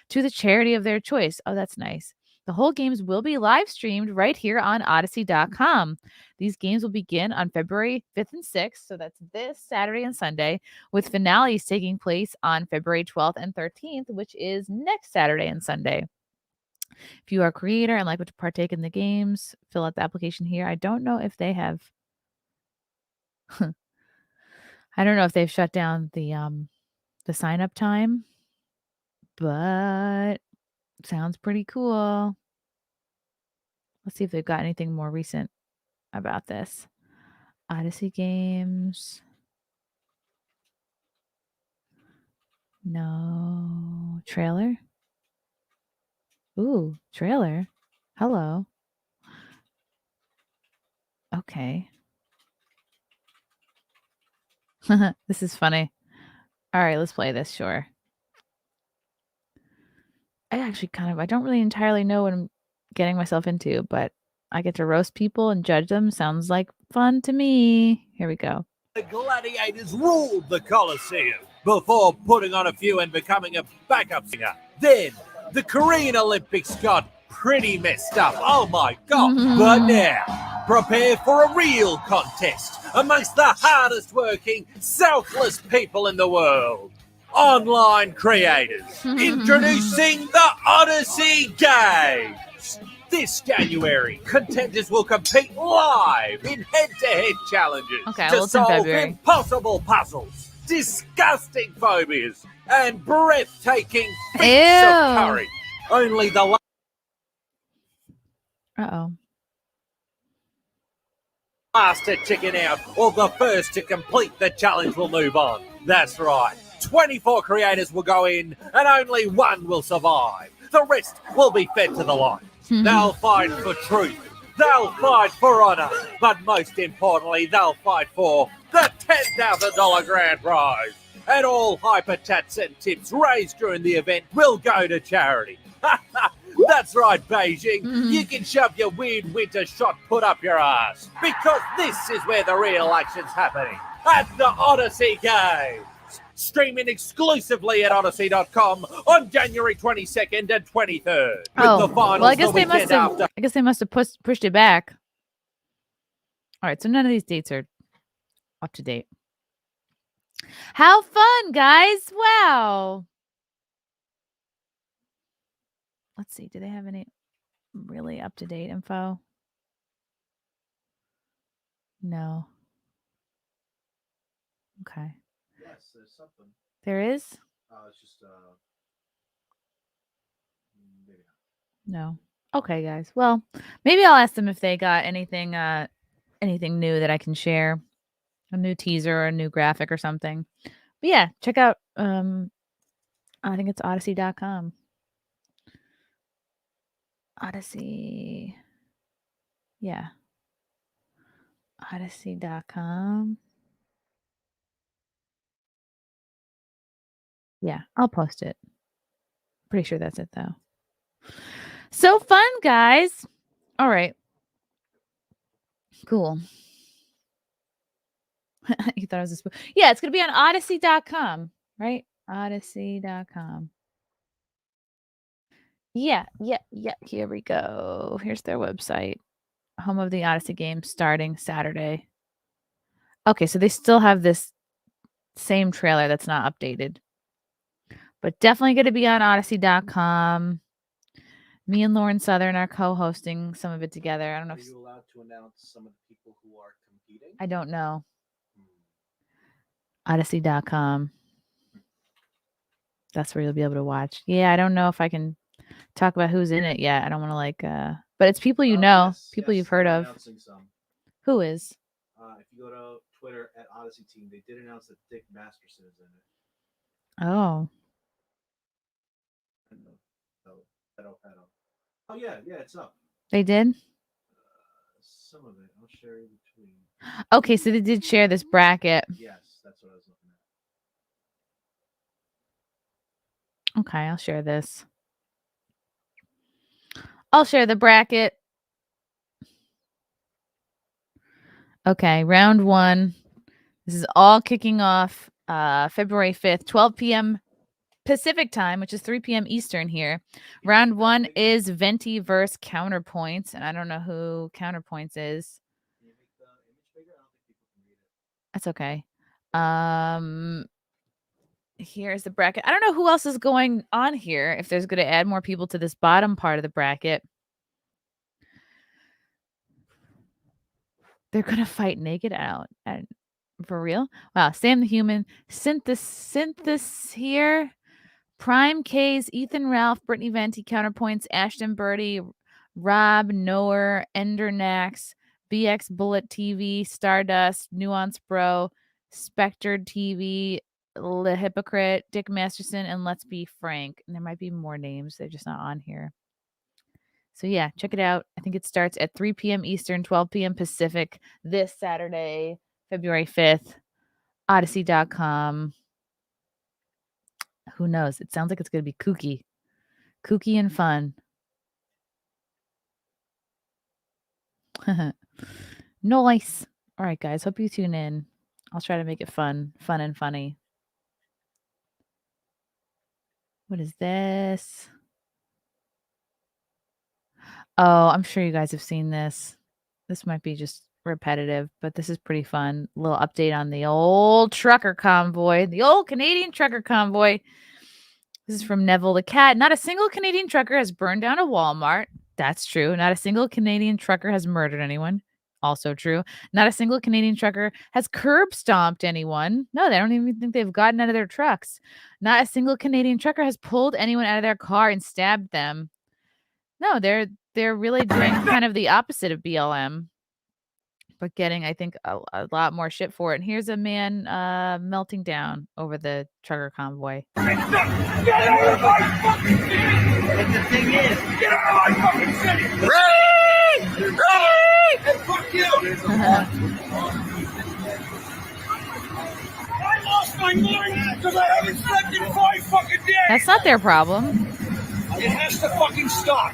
to the charity of their choice. Oh, that's nice. The whole games will be live streamed right here on Odyssey.com. These games will begin on February 5th and 6th, so that's this Saturday and Sunday, with finales taking place on February 12th and 13th, which is next Saturday and Sunday. If you are a creator and like to partake in the games, fill out the application here. I don't know if they have I don't know if they've shut down the sign up time, but sounds pretty cool. Let's see if they've got anything more recent about this. Odyssey Games. No. Trailer? Ooh, trailer. Hello. Okay. This is funny. All right, let's play this, sure. I don't really entirely know what I'm getting myself into, but I get to roast people and judge them. Sounds like fun to me. Here we go. The gladiators ruled the Colosseum before putting on a few and becoming a backup singer. Then the Korean Olympics got pretty messed up. Oh my God. But now, prepare for a real contest amongst the hardest working, selfless people in the world. Online creators. Introducing the Odyssey Games. This January, contenders will compete live in head-to-head challenges to solve impossible puzzles, disgusting phobias, and breathtaking feats of courage. Only the last to chicken out or the first to complete the challenge will move on. That's right. 24 creators will go in and only one will survive. The rest will be fed to the lions. They'll fight for truth. They'll fight for honor. But most importantly, they'll fight for the $10,000 grand prize. And all hyper chats and tips raised during the event will go to charity. That's right, Beijing. You can shove your weird winter shot put up your ass. Because this is where the real action's happening. At the Odyssey Games. Streaming exclusively at Odyssey.com on January 22nd and 23rd. Oh, well, I guess they must have pushed it back. All right, so none of these dates are up to date. How fun, guys! Wow. let's see. Do they have any really up-to-date info? No. Okay. Yes, there's something. There is? It's just maybe not. No. Okay, guys. Well, maybe I'll ask them if they got anything new that I can share. A new teaser or a new graphic or something. But yeah, check out I think it's odyssey.com. Odyssey. Yeah. Odyssey.com. Yeah, I'll post it. Pretty sure that's it though. So fun, guys. All right. Cool. You thought it was a spoon. Yeah, it's going to be on odyssey.com, right? Odyssey.com. Yeah. Here we go. Here's their website. Home of the Odyssey Games starting Saturday. Okay, so they still have this same trailer that's not updated. But definitely going to be on odyssey.com. Me and Lauren Southern are co-hosting some of it together. I don't know Are if you allowed to announce some of the people who are competing? I don't know. Odyssey.com. That's where you'll be able to watch. Yeah, I don't know if I can talk about who's in it yet. I don't want to but it's people you know, people you've heard of. Announcing some. Who is? If you go to Twitter at Odyssey Team, they did announce that Dick Masterson is in it. Oh. Oh yeah, it's up. They did? Some of it. I'll share in between. Okay, so they did share this bracket. Yes, that's what I was looking at. Okay, I'll share this. I'll share the bracket. Okay, round 1. This is all kicking off February 5th, 12 p.m. Pacific time, which is 3 p.m. Eastern here. Round 1 is Venti versus Counterpoints, and I don't know who Counterpoints is. Can you make the image bigger? I don't think people can read it. That's okay. Here's the bracket. I don't know who else is going on here, if there's going to add more people to this bottom part of the bracket. They're going to fight naked out. And for real? Wow. Sam the Human. Synthesis here. Prime K's, Ethan Ralph, Brittany Venti, Counterpoints, Ashton Birdie, Rob, Noer, Endernax, BX Bullet TV, Stardust, Nuance Bro, Spectred TV, Le Hypocrite, Dick Masterson, and Let's Be Frank. And there might be more names. They're just not on here. So yeah, check it out. I think it starts at 3 p.m. Eastern, 12 p.m. Pacific this Saturday, February 5th. Odyssey.com. Who knows? It sounds like it's going to be kooky. Kooky and fun. Nice. All right, guys. Hope you tune in. I'll try to make it fun and funny. What is this? Oh, I'm sure you guys have seen this. This might be just repetitive, but this is pretty fun. A little update on the old trucker convoy, the old Canadian trucker convoy. This is from Neville the Cat. Not a single Canadian trucker has burned down a Walmart. That's true. Not a single Canadian trucker has murdered anyone. Also true. Not a single Canadian trucker has curb stomped anyone. No, they don't even think they've gotten out of their trucks. Not a single Canadian trucker has pulled anyone out of their car and stabbed them. No, they're really doing kind of the opposite of BLM, but getting, I think, a lot more shit for it. And here's a man melting down over the trucker convoy. Get out of my fucking city! And the thing is, get out of my fucking city! Raleigh! And fuck you! I lost my mind because I haven't slept in 5 fucking days! That's not their problem. It has to fucking stop.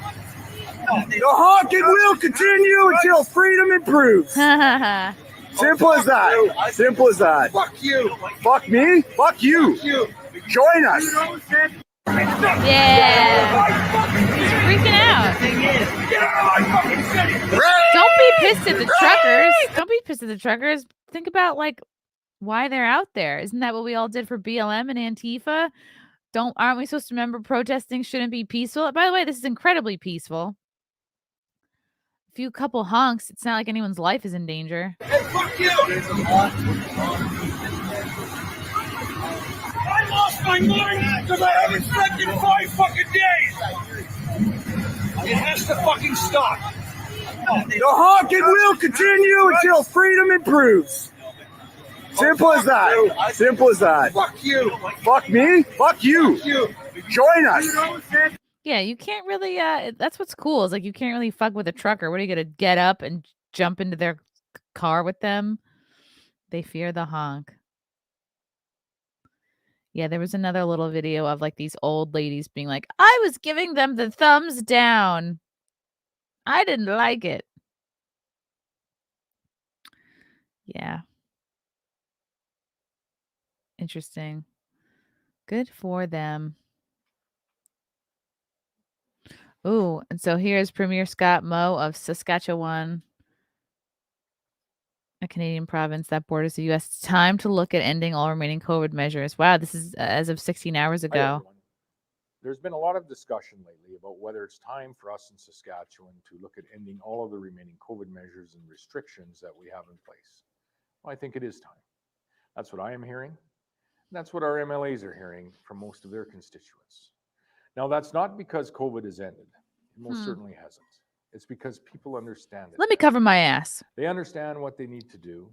The honking will continue until freedom improves. Simple as that. Simple as that. Fuck you. Fuck me? Fuck you. Join us. Yeah. He's freaking out. Don't be pissed at the truckers. Don't be pissed at the truckers. Think about why they're out there. Isn't that what we all did for BLM and Antifa? Aren't we supposed to remember protesting shouldn't be peaceful? By the way, this is incredibly peaceful. A few couple honks. It's not like anyone's life is in danger. Hey, fuck you! I lost my mind because I haven't slept in 5 fucking days! It has to fucking stop. The honking will continue until freedom improves. Simple as that. Simple as that. Fuck you. Fuck me? Fuck you. Join us. Yeah, you can't really that's what's cool. Is like you can't really fuck with a trucker. What are you gonna get up and jump into their car with them? They fear the honk. Yeah, there was another little video of like these old ladies being like, I was giving them the thumbs down. I didn't like it. Yeah. Interesting. Good for them. Ooh, and so here's Premier Scott Moe of Saskatchewan, a Canadian province that borders the U.S. It's time to look at ending all remaining COVID measures. Wow, this is as of 16 hours Hi, ago. everyone. There's been a lot of discussion lately about whether it's time for us in Saskatchewan to look at ending all of the remaining COVID measures and restrictions that we have in place. Well, I think it is time. That's what I am hearing. That's what our MLAs are hearing from most of their constituents. Now, that's not because COVID has ended. It most certainly hasn't. It's because people understand it. Let me cover my ass. They understand what they need to do.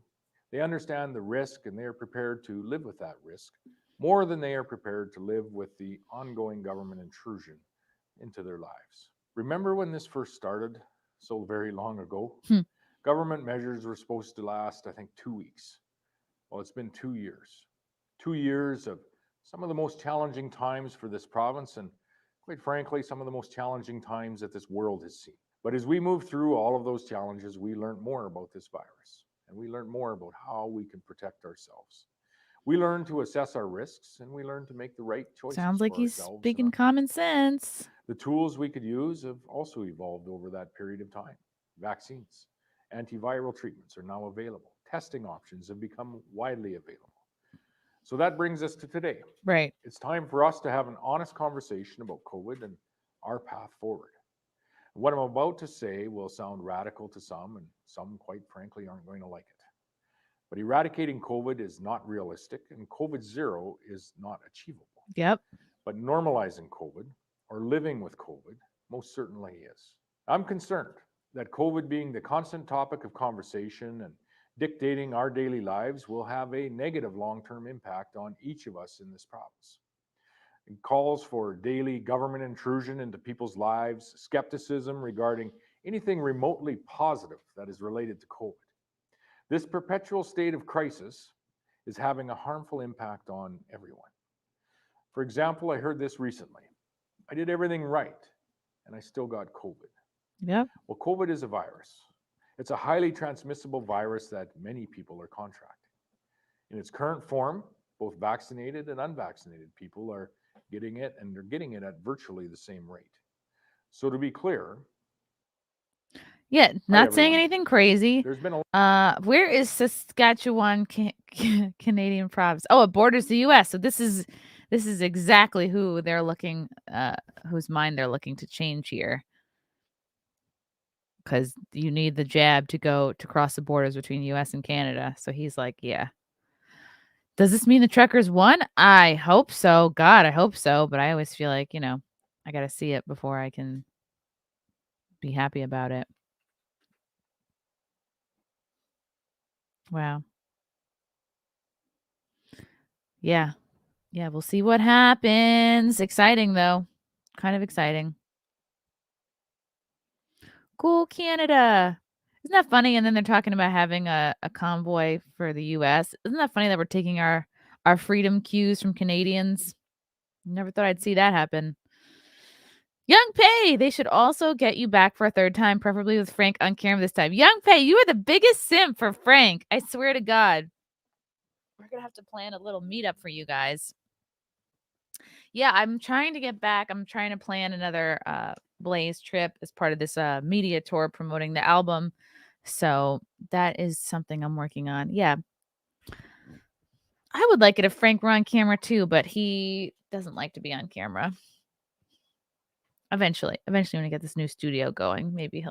They understand the risk, and they are prepared to live with that risk more than they are prepared to live with the ongoing government intrusion into their lives. Remember when this first started so very long ago? Government measures were supposed to last, I think, 2 weeks. Well, it's been 2 years. 2 years of some of the most challenging times for this province, and quite frankly, some of the most challenging times that this world has seen. But as we move through all of those challenges, we learned more about this virus, and we learned more about how we can protect ourselves. We learn to assess our risks, and we learn to make the right choices. Sounds like for he's ourselves speaking and common sense. the tools we could use have also evolved over that period of time. Vaccines, antiviral treatments are now available. Testing options have become widely available. So that brings us to today. Right. It's time for us to have an honest conversation about COVID and our path forward. What I'm about to say will sound radical to some, and some, quite frankly, aren't going to like it. But eradicating COVID is not realistic, and COVID zero is not achievable. Yep. But normalizing COVID, or living with COVID, most certainly is. I'm concerned that COVID being the constant topic of conversation and dictating our daily lives will have a negative long-term impact on each of us in this province. It calls for daily government intrusion into people's lives, skepticism regarding anything remotely positive that is related to COVID. This perpetual state of crisis is having a harmful impact on everyone. For example, I heard this recently. I did everything right, and I still got COVID. Yep. Well, COVID is a virus. It's a highly transmissible virus that many people are contracting. In its current form, both vaccinated and unvaccinated people are getting it, and they're getting it at virtually the same rate. So to be clear, yeah, not saying everyone. anything crazy. There's been a where is Saskatchewan, Canadian province? Oh, it borders the U.S. So this is exactly who they're looking, whose mind they're looking to change here, because you need the jab to cross the borders between U.S. and Canada. So he's like, yeah. Does this mean the truckers won? I hope so. God, I hope so. But I always feel like, I got to see it before I can be happy about it. Wow. Yeah. Yeah, we'll see what happens. Exciting, though. Kind of exciting. Cool, Canada. Isn't that funny? And then they're talking about having a convoy for the U.S. Isn't that funny that we're taking our freedom cues from Canadians? Never thought I'd see that happen. Young Pei, they should also get you back for a third time, preferably with Frank on camera this time. Young Pei, you are the biggest simp for Frank. I swear to God. We're going to have to plan a little meetup for you guys. Yeah, I'm trying to get back. I'm trying to plan another Blaze trip as part of this media tour promoting the album. So that is something I'm working on. Yeah. I would like it if Frank were on camera too, but he doesn't like to be on camera. Eventually when we get this new studio going, maybe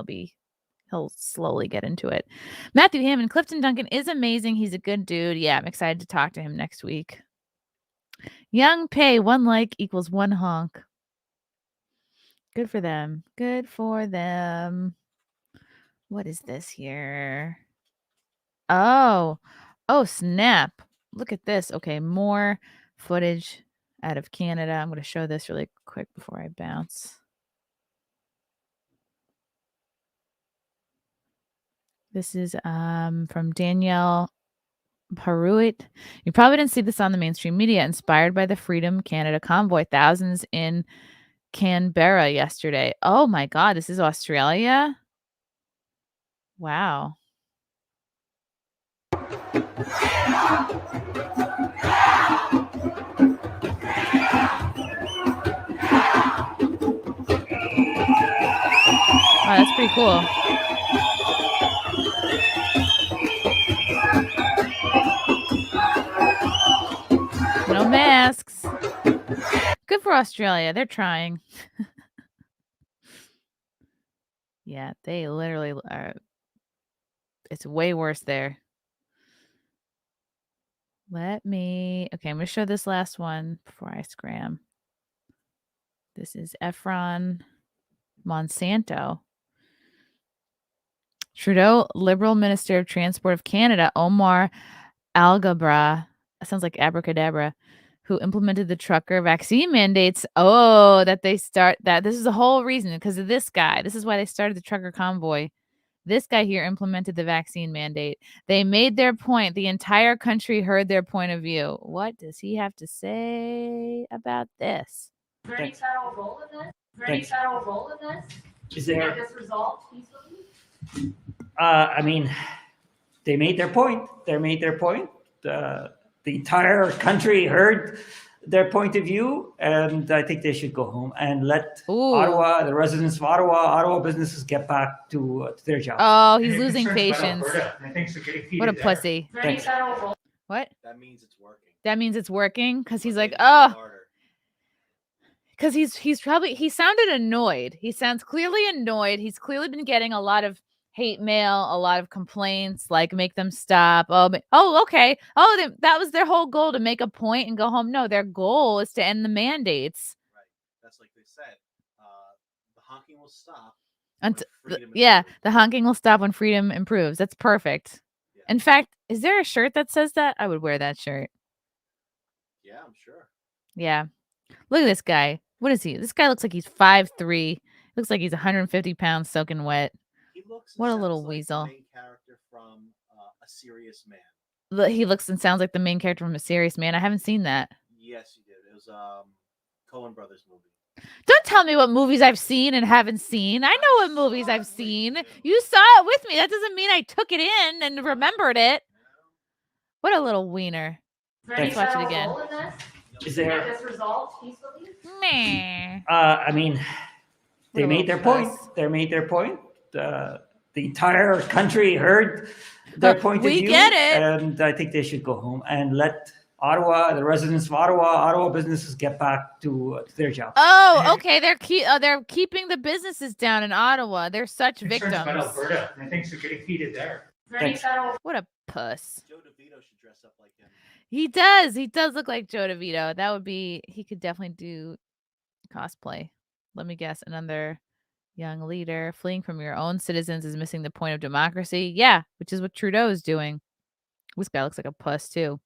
he'll slowly get into it. Matthew Hammond, Clifton Duncan is amazing. He's a good dude. Yeah, I'm excited to talk to him next week. Young Pay, 1 like equals 1 honk. Good for them. Good for them. What is this here? Oh, snap. Look at this. Okay, more footage out of Canada. I'm going to show this really quick before I bounce. This is from Danielle Paruit. You probably didn't see this on the mainstream media. Inspired by the Freedom Canada convoy, thousands in Canberra yesterday. Oh my God, this is Australia? Wow. Wow, that's pretty cool. No masks. Good for Australia. They're trying. Yeah, they literally are. It's way worse there. Okay, I'm going to show this last one before I scram. This is Efron Monsanto. Trudeau, Liberal Minister of Transport of Canada, Omar Alghabra, that sounds like abracadabra, who implemented the trucker vaccine mandates. Oh, that they start that. This is the whole reason, because of this guy. This is why they started the trucker convoy. This guy here implemented the vaccine mandate. They made their point. The entire country heard their point of view. What does he have to say about this? Is there any federal role in this? Is there any federal role in this? Is there this resolved peacefully? I mean, they made their point. The entire country heard their point of view, and I think they should go home and let Ottawa, the residents of Ottawa businesses get back to their jobs. Oh, he's losing patience. What a pussy. Thanks. What? That means it's working. That means it's working because he's like, oh. Because he sounded annoyed. He sounds clearly annoyed. He's clearly been getting a lot of hate mail, a lot of complaints, like make them stop. Oh, okay. Oh, that was their whole goal, to make a point and go home. No, their goal is to end the mandates. Right. That's like they said. The honking will stop. The honking will stop when freedom improves. That's perfect. Yeah. In fact, is there a shirt that says that? I would wear that shirt. Yeah, I'm sure. Yeah. Look at this guy. What is he? This guy looks like he's 5'3". Looks like he's 150 pounds soaking wet. He looks what a little like weasel. The main character from A Serious Man. He looks and sounds like the main character from A Serious Man. I haven't seen that. Yes, you did. It was Coen Brothers movie. Don't tell me what movies I've seen and haven't seen. I know what movies I've seen. You saw it with me. That doesn't mean I took it in and remembered it. What a little wiener. Let's watch it again. Is there this resolved peacefully? I mean, they made their point. The entire country heard their point of view. We get it. And I think they should go home and let Ottawa, the residents of Ottawa businesses get back to their jobs. Oh, okay. They're keeping the businesses down in Ottawa. They're such victims. About Alberta, and things are getting heated there. What a puss. Joe DeVito should dress up like him. He does. He does look like Joe DeVito. He could definitely do cosplay. Let me guess. Another young leader fleeing from your own citizens is missing the point of democracy. Yeah, which is what Trudeau is doing. This guy looks like a puss too.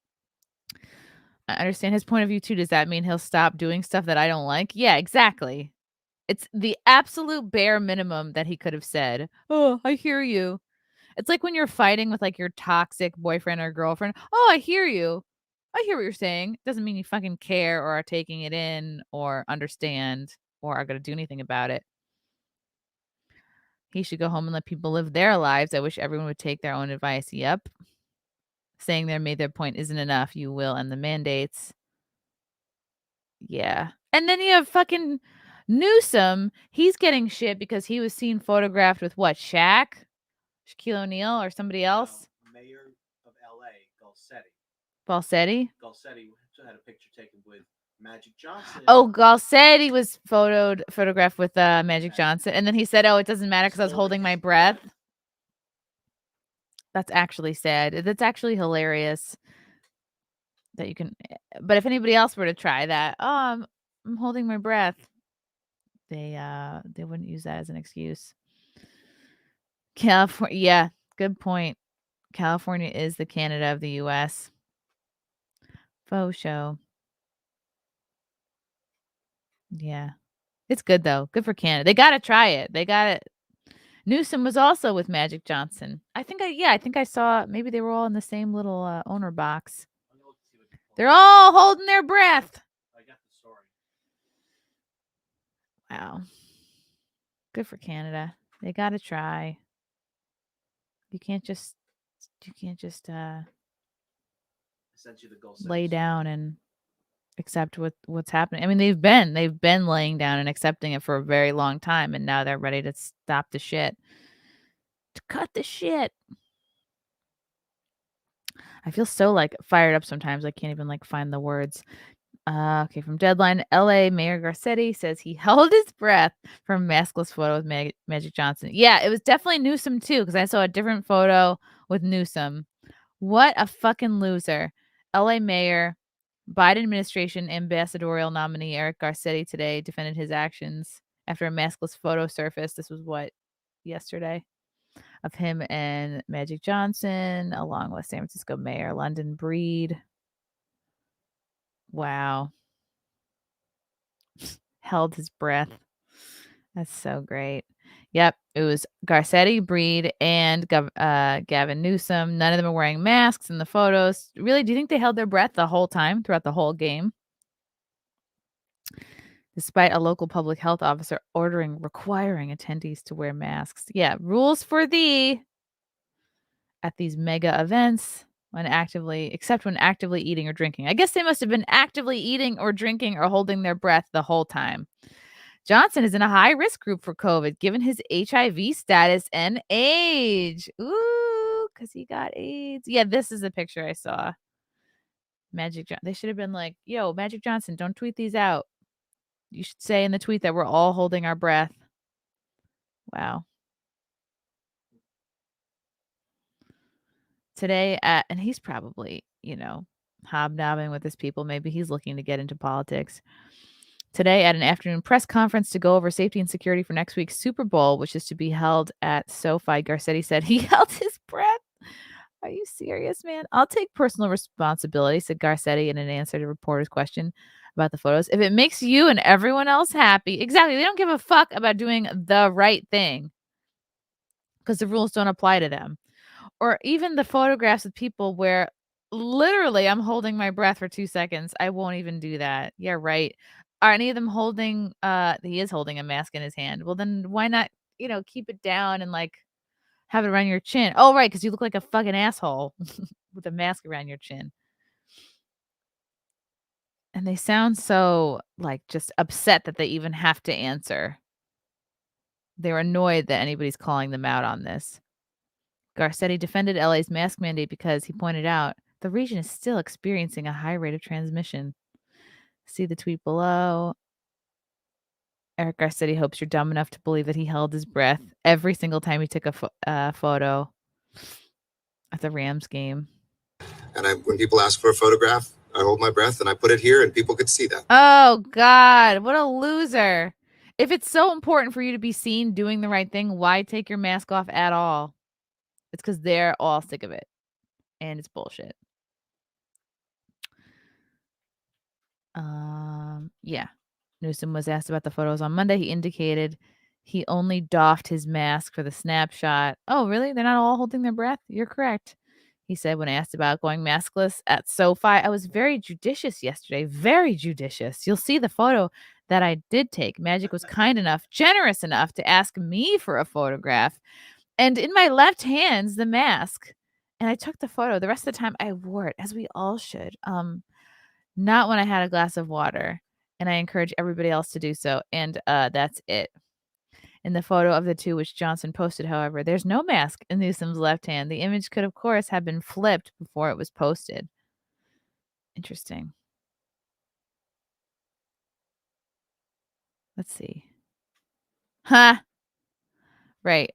I understand his point of view too. Does that mean he'll stop doing stuff that I don't like? Yeah, exactly. It's the absolute bare minimum that he could have said. Oh, I hear you. It's like when you're fighting with like your toxic boyfriend or girlfriend. Oh, I hear you. I hear what you're saying. Doesn't mean you fucking care or are taking it in or understand or are going to do anything about it. He should go home and let people live their lives. I wish everyone would take their own advice. Yep. Saying they made their point isn't enough. You will end the mandates. Yeah. And then you have fucking Newsom. He's getting shit because he was seen photographed with what? Shaquille O'Neal or somebody else? Mayor of LA, Galcetti. Galcetti Galcetti had a picture taken with Magic Johnson. Oh, Garcetti was photographed with Magic Johnson, and then he said, "Oh, it doesn't matter because I was holding my breath." That's actually sad. That's actually hilarious. That you can, but if anybody else were to try that, oh, I'm holding my breath. They wouldn't use that as an excuse. California, yeah, good point. California is the Canada of the U.S. Faux show. Yeah. It's good, though. Good for Canada. They gotta try it. They got it. Newsom was also with Magic Johnson. I think I saw maybe they were all in the same little owner box. They're all holding their breath. I got the story. Wow. Good for Canada. They gotta try. You can't just I sent you the goal lay down and accept what's happening. I mean, they've been laying down and accepting it for a very long time, and now they're ready to stop the shit. To cut the shit. I feel so like fired up sometimes. I can't even like find the words. Okay, from Deadline, LA Mayor Garcetti says he held his breath for a maskless photo with Magic Johnson. Yeah, it was definitely Newsom too, because I saw a different photo with Newsom. What a fucking loser. LA Mayor, Biden administration ambassadorial nominee Eric Garcetti today defended his actions after a maskless photo surfaced. This was what, yesterday? Of him and Magic Johnson, along with San Francisco Mayor London Breed. Wow. Held his breath. That's so great. Yep, it was Garcetti, Breed, and Gavin Newsom. None of them are wearing masks in the photos. Really, do you think they held their breath the whole time throughout the whole game? Despite a local public health officer requiring attendees to wear masks. Yeah, rules for thee at these mega events except when actively eating or drinking. I guess they must have been actively eating or drinking or holding their breath the whole time. Johnson is in a high risk group for COVID, given his HIV status and age. Ooh, because he got AIDS. Yeah, this is a picture I saw. They should have been like, yo, Magic Johnson, don't tweet these out. You should say in the tweet that we're all holding our breath. Wow. Today, and he's probably, hobnobbing with his people. Maybe he's looking to get into politics. Today, at an afternoon press conference to go over safety and security for next week's Super Bowl, which is to be held at SoFi, Garcetti said he held his breath. Are you serious, man? I'll take personal responsibility, said Garcetti in an answer to a reporter's question about the photos. If it makes you and everyone else happy. Exactly. They don't give a fuck about doing the right thing because the rules don't apply to them. Or even the photographs of people where literally I'm holding my breath for 2 seconds. I won't even do that. Yeah, right. Are any of them holding he is holding a mask in his hand. Well, then why not, keep it down and like have it around your chin? Oh, right, because you look like a fucking asshole with a mask around your chin. And they sound so like just upset that they even have to answer. They're annoyed that anybody's calling them out on this. Garcetti defended LA's mask mandate because he pointed out the region is still experiencing a high rate of transmission. See the tweet below. Eric Garcetti hopes you're dumb enough to believe that he held his breath every single time he took a photo at the Rams game. And when people ask for a photograph, I hold my breath and I put it here and people could see that. Oh, God. What a loser. If it's so important for you to be seen doing the right thing, why take your mask off at all? It's because they're all sick of it. And it's bullshit. Yeah. Newsom was asked about the photos on Monday. He indicated he only doffed his mask for the snapshot. Oh, really? They're not all holding their breath? You're correct. He said when asked about going maskless at SoFi, I was very judicious yesterday. Very judicious. You'll see the photo that I did take. Magic was kind enough, generous enough to ask me for a photograph. And in my left hand's the mask. And I took the photo. The rest of the time I wore it, as we all should. Not when I had a glass of water. And I encourage everybody else to do so. And that's it. In the photo of the two, which Johnson posted, however, there's no mask in Newsom's left hand. The image could, of course, have been flipped before it was posted. Interesting. Let's see. Huh. Right.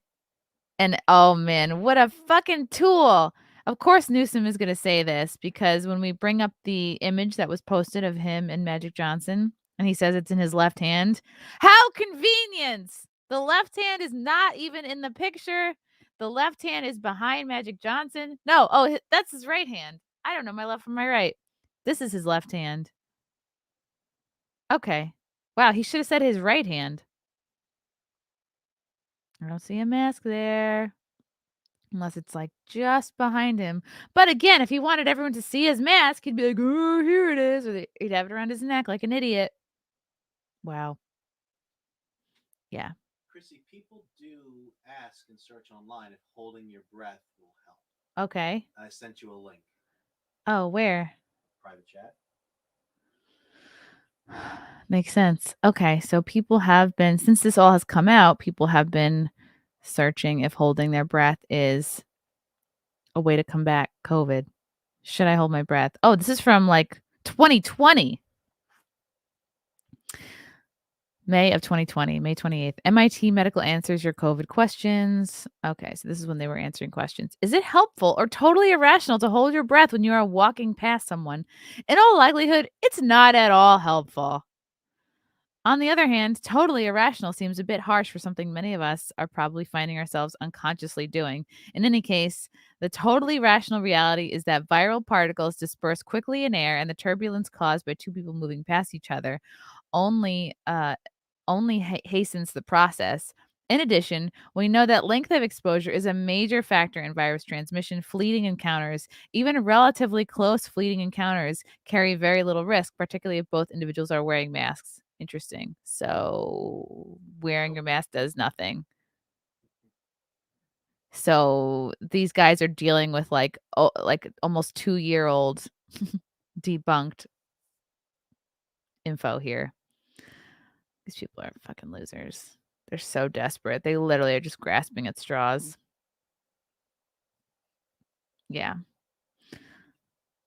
And oh man, what a fucking tool. Of course Newsom is going to say this because when we bring up the image that was posted of him and Magic Johnson and he says it's in his left hand, how convenient. The left hand is not even in the picture. The left hand is behind Magic Johnson. No, that's his right hand. I don't know my left from my right. This is his left hand. Okay. Wow, he should have said his right hand. I don't see a mask there. Unless it's like just behind him. But again, if he wanted everyone to see his mask, he'd be like, oh, here it is. Or he'd have it around his neck like an idiot. Wow. Yeah. Chrissie, people do ask and search online if holding your breath will help. Okay. I sent you a link. Oh, where? Private chat. Makes sense. Okay. So people have been, since this all has come out, people have been searching if holding their breath is a way to combat COVID. Should I hold my breath? Oh, this is from like 2020. May of 2020, May 28th. MIT Medical answers your COVID questions. Okay, so this is when they were answering questions. Is it helpful or totally irrational to hold your breath when you are walking past someone? In all likelihood, it's not at all helpful. On the other hand, totally irrational seems a bit harsh for something many of us are probably finding ourselves unconsciously doing. In any case, the totally rational reality is that viral particles disperse quickly in air and the turbulence caused by two people moving past each other only hastens the process. In addition, we know that length of exposure is a major factor in virus transmission. Fleeting encounters, even relatively close fleeting encounters, carry very little risk, particularly if both individuals are wearing masks. Interesting. So wearing your mask does nothing. So these guys are dealing with like almost 2-year-old debunked info here. These people are fucking losers. They're so desperate. They literally are just grasping at straws. Yeah.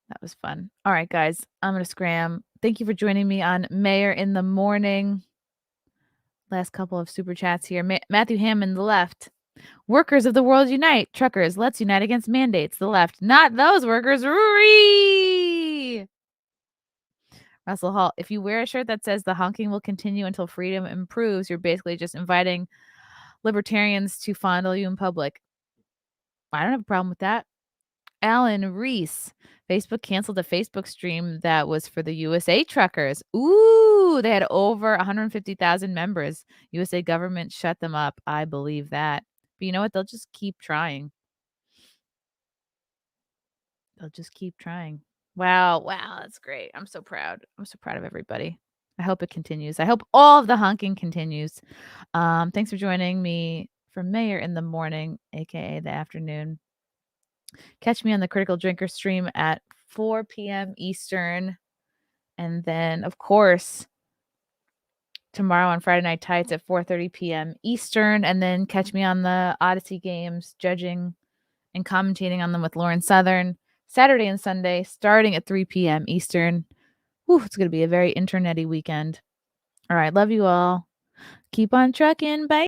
That was fun. All right, guys. I'm going to scram. Thank you for joining me on Mayr in the Morning. Last couple of super chats here. Matthew Hammond, the left. Workers of the world unite. Truckers, let's unite against mandates. The left. Not those workers. Ree! Russell Hall, if you wear a shirt that says the honking will continue until freedom improves, you're basically just inviting libertarians to fondle you in public. I don't have a problem with that. Alan Reese, Facebook canceled a Facebook stream that was for the USA truckers. Ooh, they had over 150,000 members. USA government shut them up. I believe that. But you know what? They'll just keep trying. They'll just keep trying. Wow, that's great. I'm so proud. I'm so proud of everybody. I hope it continues. I hope all of the honking continues. Thanks for joining me for Mayr in the Morning, aka the afternoon. Catch me on the Critical Drinker stream at 4 p.m. Eastern. And then, of course, tomorrow on Friday Night Tights at 4:30 p.m. Eastern. And then catch me on the Odyssey Games, judging and commentating on them with Lauren Southern. Saturday and Sunday, starting at 3 p.m. Eastern. Whew, it's going to be a very internet-y weekend. All right. Love you all. Keep on trucking. Bye.